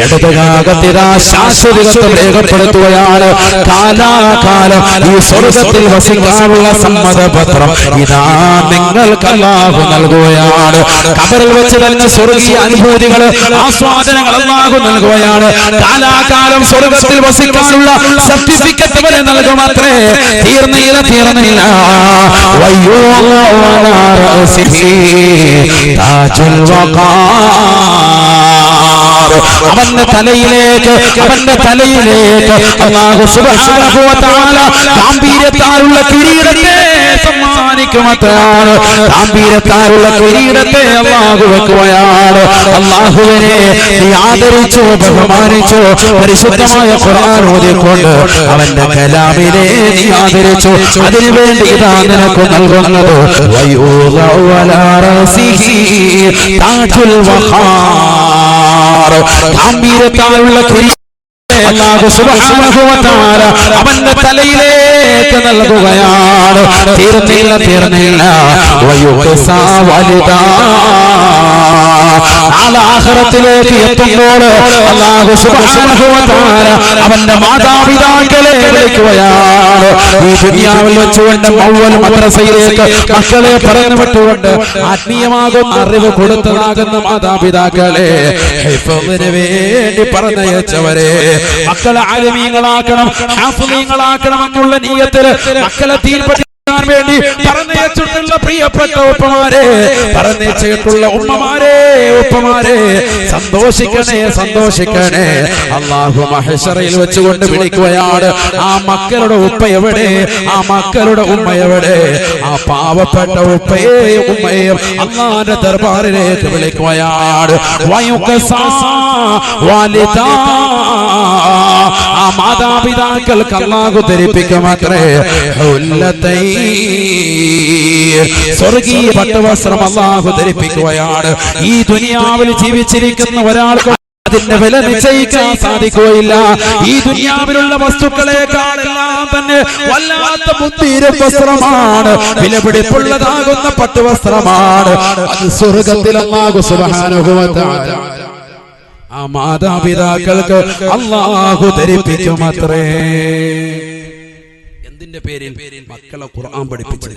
ഇടതുഭാഗത്തിതാ ശാശ്വതത്വം രേഖപ്പെടുത്തുകയാണ്. കാലാകാലം ഈ സ്വർഗത്തിൽ വസിക്കാനുള്ള സമ്മതപത്രം ഇതാ നിങ്ങൾക്ക് അല്ലാഹു നൽകുകയാണ്. ഖബറിൽ വെച്ച് തന്നെ സ്വർഗീയ അനുഭൂതികൾ, ആസ്വാദനങ്ങൾ അല്ലാഹു നൽകുകയാണ്. കാലാകാലം സ്വർഗത്തിൽ വസിക്കാനുള്ള സർട്ടിഫിക്കറ്റ് വരെ നൽകുമത്രേ. തീർന്നില്ല, തീർന്നില്ല. അവന്റെ തലയിലേക്ക് അല്ലാഹു സുബ്ഹാനഹു വ തആല ഗാംഭീര്യത്താലുള്ള കിരീടത്തെ സമ്മാനിക്കുമത്രയാണ്. ഗാംഭീര്യത്താലുള്ള കിരീടത്തെ അല്ലാഹു വെക്കുകയാണ്. അല്ലാഹുവിനെ നീ ആദരിച്ചു, ബഹുമാനിച്ചു. പരിശുദ്ധമായ ഖുർആൻ ഓതിക്കൊണ്ട് അവന്റെ കലാമിനെ നീ ആദരിച്ചു. അതിനുവേണ്ടി ഇതാ നിനക്ക് നൽകുന്നത് ഗാംഭീര്യത്താലുള്ള അല്ലാഹു സുബ്ഹാനഹു വ തആല അവന്റെ തലയിലേക്ക് നൽകുകയാണ്. തീർന്നില്ല, തീർന്നില്ല. ആഖിറത്തിലേക്ക് എത്തുമ്പോൾ അല്ലാഹു സുബ്ഹാനഹു വ തആല അവന്റെ മാതാപിതാക്കളെ വിളിക്കുകയാണ്. ഈ ദുനിയാവിൽ വെച്ചുകൊണ്ട് മൗവൽ മദ്രസയിലേക്ക് മക്കളെ പറഞ്ഞു വിട്ടുകൊണ്ട് ആത്മീയമാകുന്ന അറിവ് കൊടുത്തതാകുന്ന മാതാപിതാക്കളെ ഹിഫ്ളിന് വേണ്ടി പറഞ്ഞയച്ചവരെ, മക്കളെ ആലിമീങ്ങളാക്കണം, ഹാഫിളീങ്ങളാക്കണം എന്നുള്ള നിയ്യത്തിൽ മക്കളെ തീർപ്പതി വേണ്ടി പറഞ്ഞയച്ചിട്ടുള്ള പ്രിയപ്പെട്ട ഉപ്പമാരെ, പറഞ്ഞയച്ചിട്ടുള്ള ഉമ്മമാരെ, ഉപ്പമാരെ, സന്തോഷിക്കണേ, സന്തോഷിക്കണേ. അല്ലാഹു മഹ്ശറയിൽ വെച്ചുകൊണ്ട് വിളിക്കുകയാണ്. ആ മക്കളുടെ ഉപ്പ എവിടെ? ആ മക്കളുടെ ഉമ്മ എവിടെ? ആ പാവപ്പെട്ട ഉപ്പയെയും ഉമ്മയെയും അല്ലാഹുവിന്റെ ദർബാറിലേക്ക് വിളിക്കുകയാണ്. ആ മാതാപിതാക്കൾക്ക് അല്ലാഹു ധരിപ്പിക്കുമത്രേ സ്വർഗീയ പട്ടുവസ്ത്രം അല്ലാഹു ധരിപ്പിക്കുകയാണ്. ഈ ദുനിയാവിൽ ജീവിച്ചിരിക്കുന്ന ഒരാൾക്ക് അതിന്റെ വില നിശ്ചയിക്കാൻ സാധിക്കുകയില്ല. ഈ ദുനിയാവിലുള്ള വസ്തുക്കളെക്കാളെല്ലാം തന്നെ വല്ലാത്ത മുന്തിര വസ്ത്രമാണ്, വിലപിടിപ്പുള്ളതാകുന്ന പട്ടുവസ്ത്രമാണ്. അത് സ്വർഗത്തിൽ അല്ലാഹു സുബ്ഹാനഹു വ തആല ആ മാതാപിതാക്കൾക്ക് അല്ലാഹു ധരിപ്പിക്കുമത്രേ. എന്തിന്റെ പേരിൽ? മക്കളെ ഖുർആൻ പഠിപ്പിച്ചു.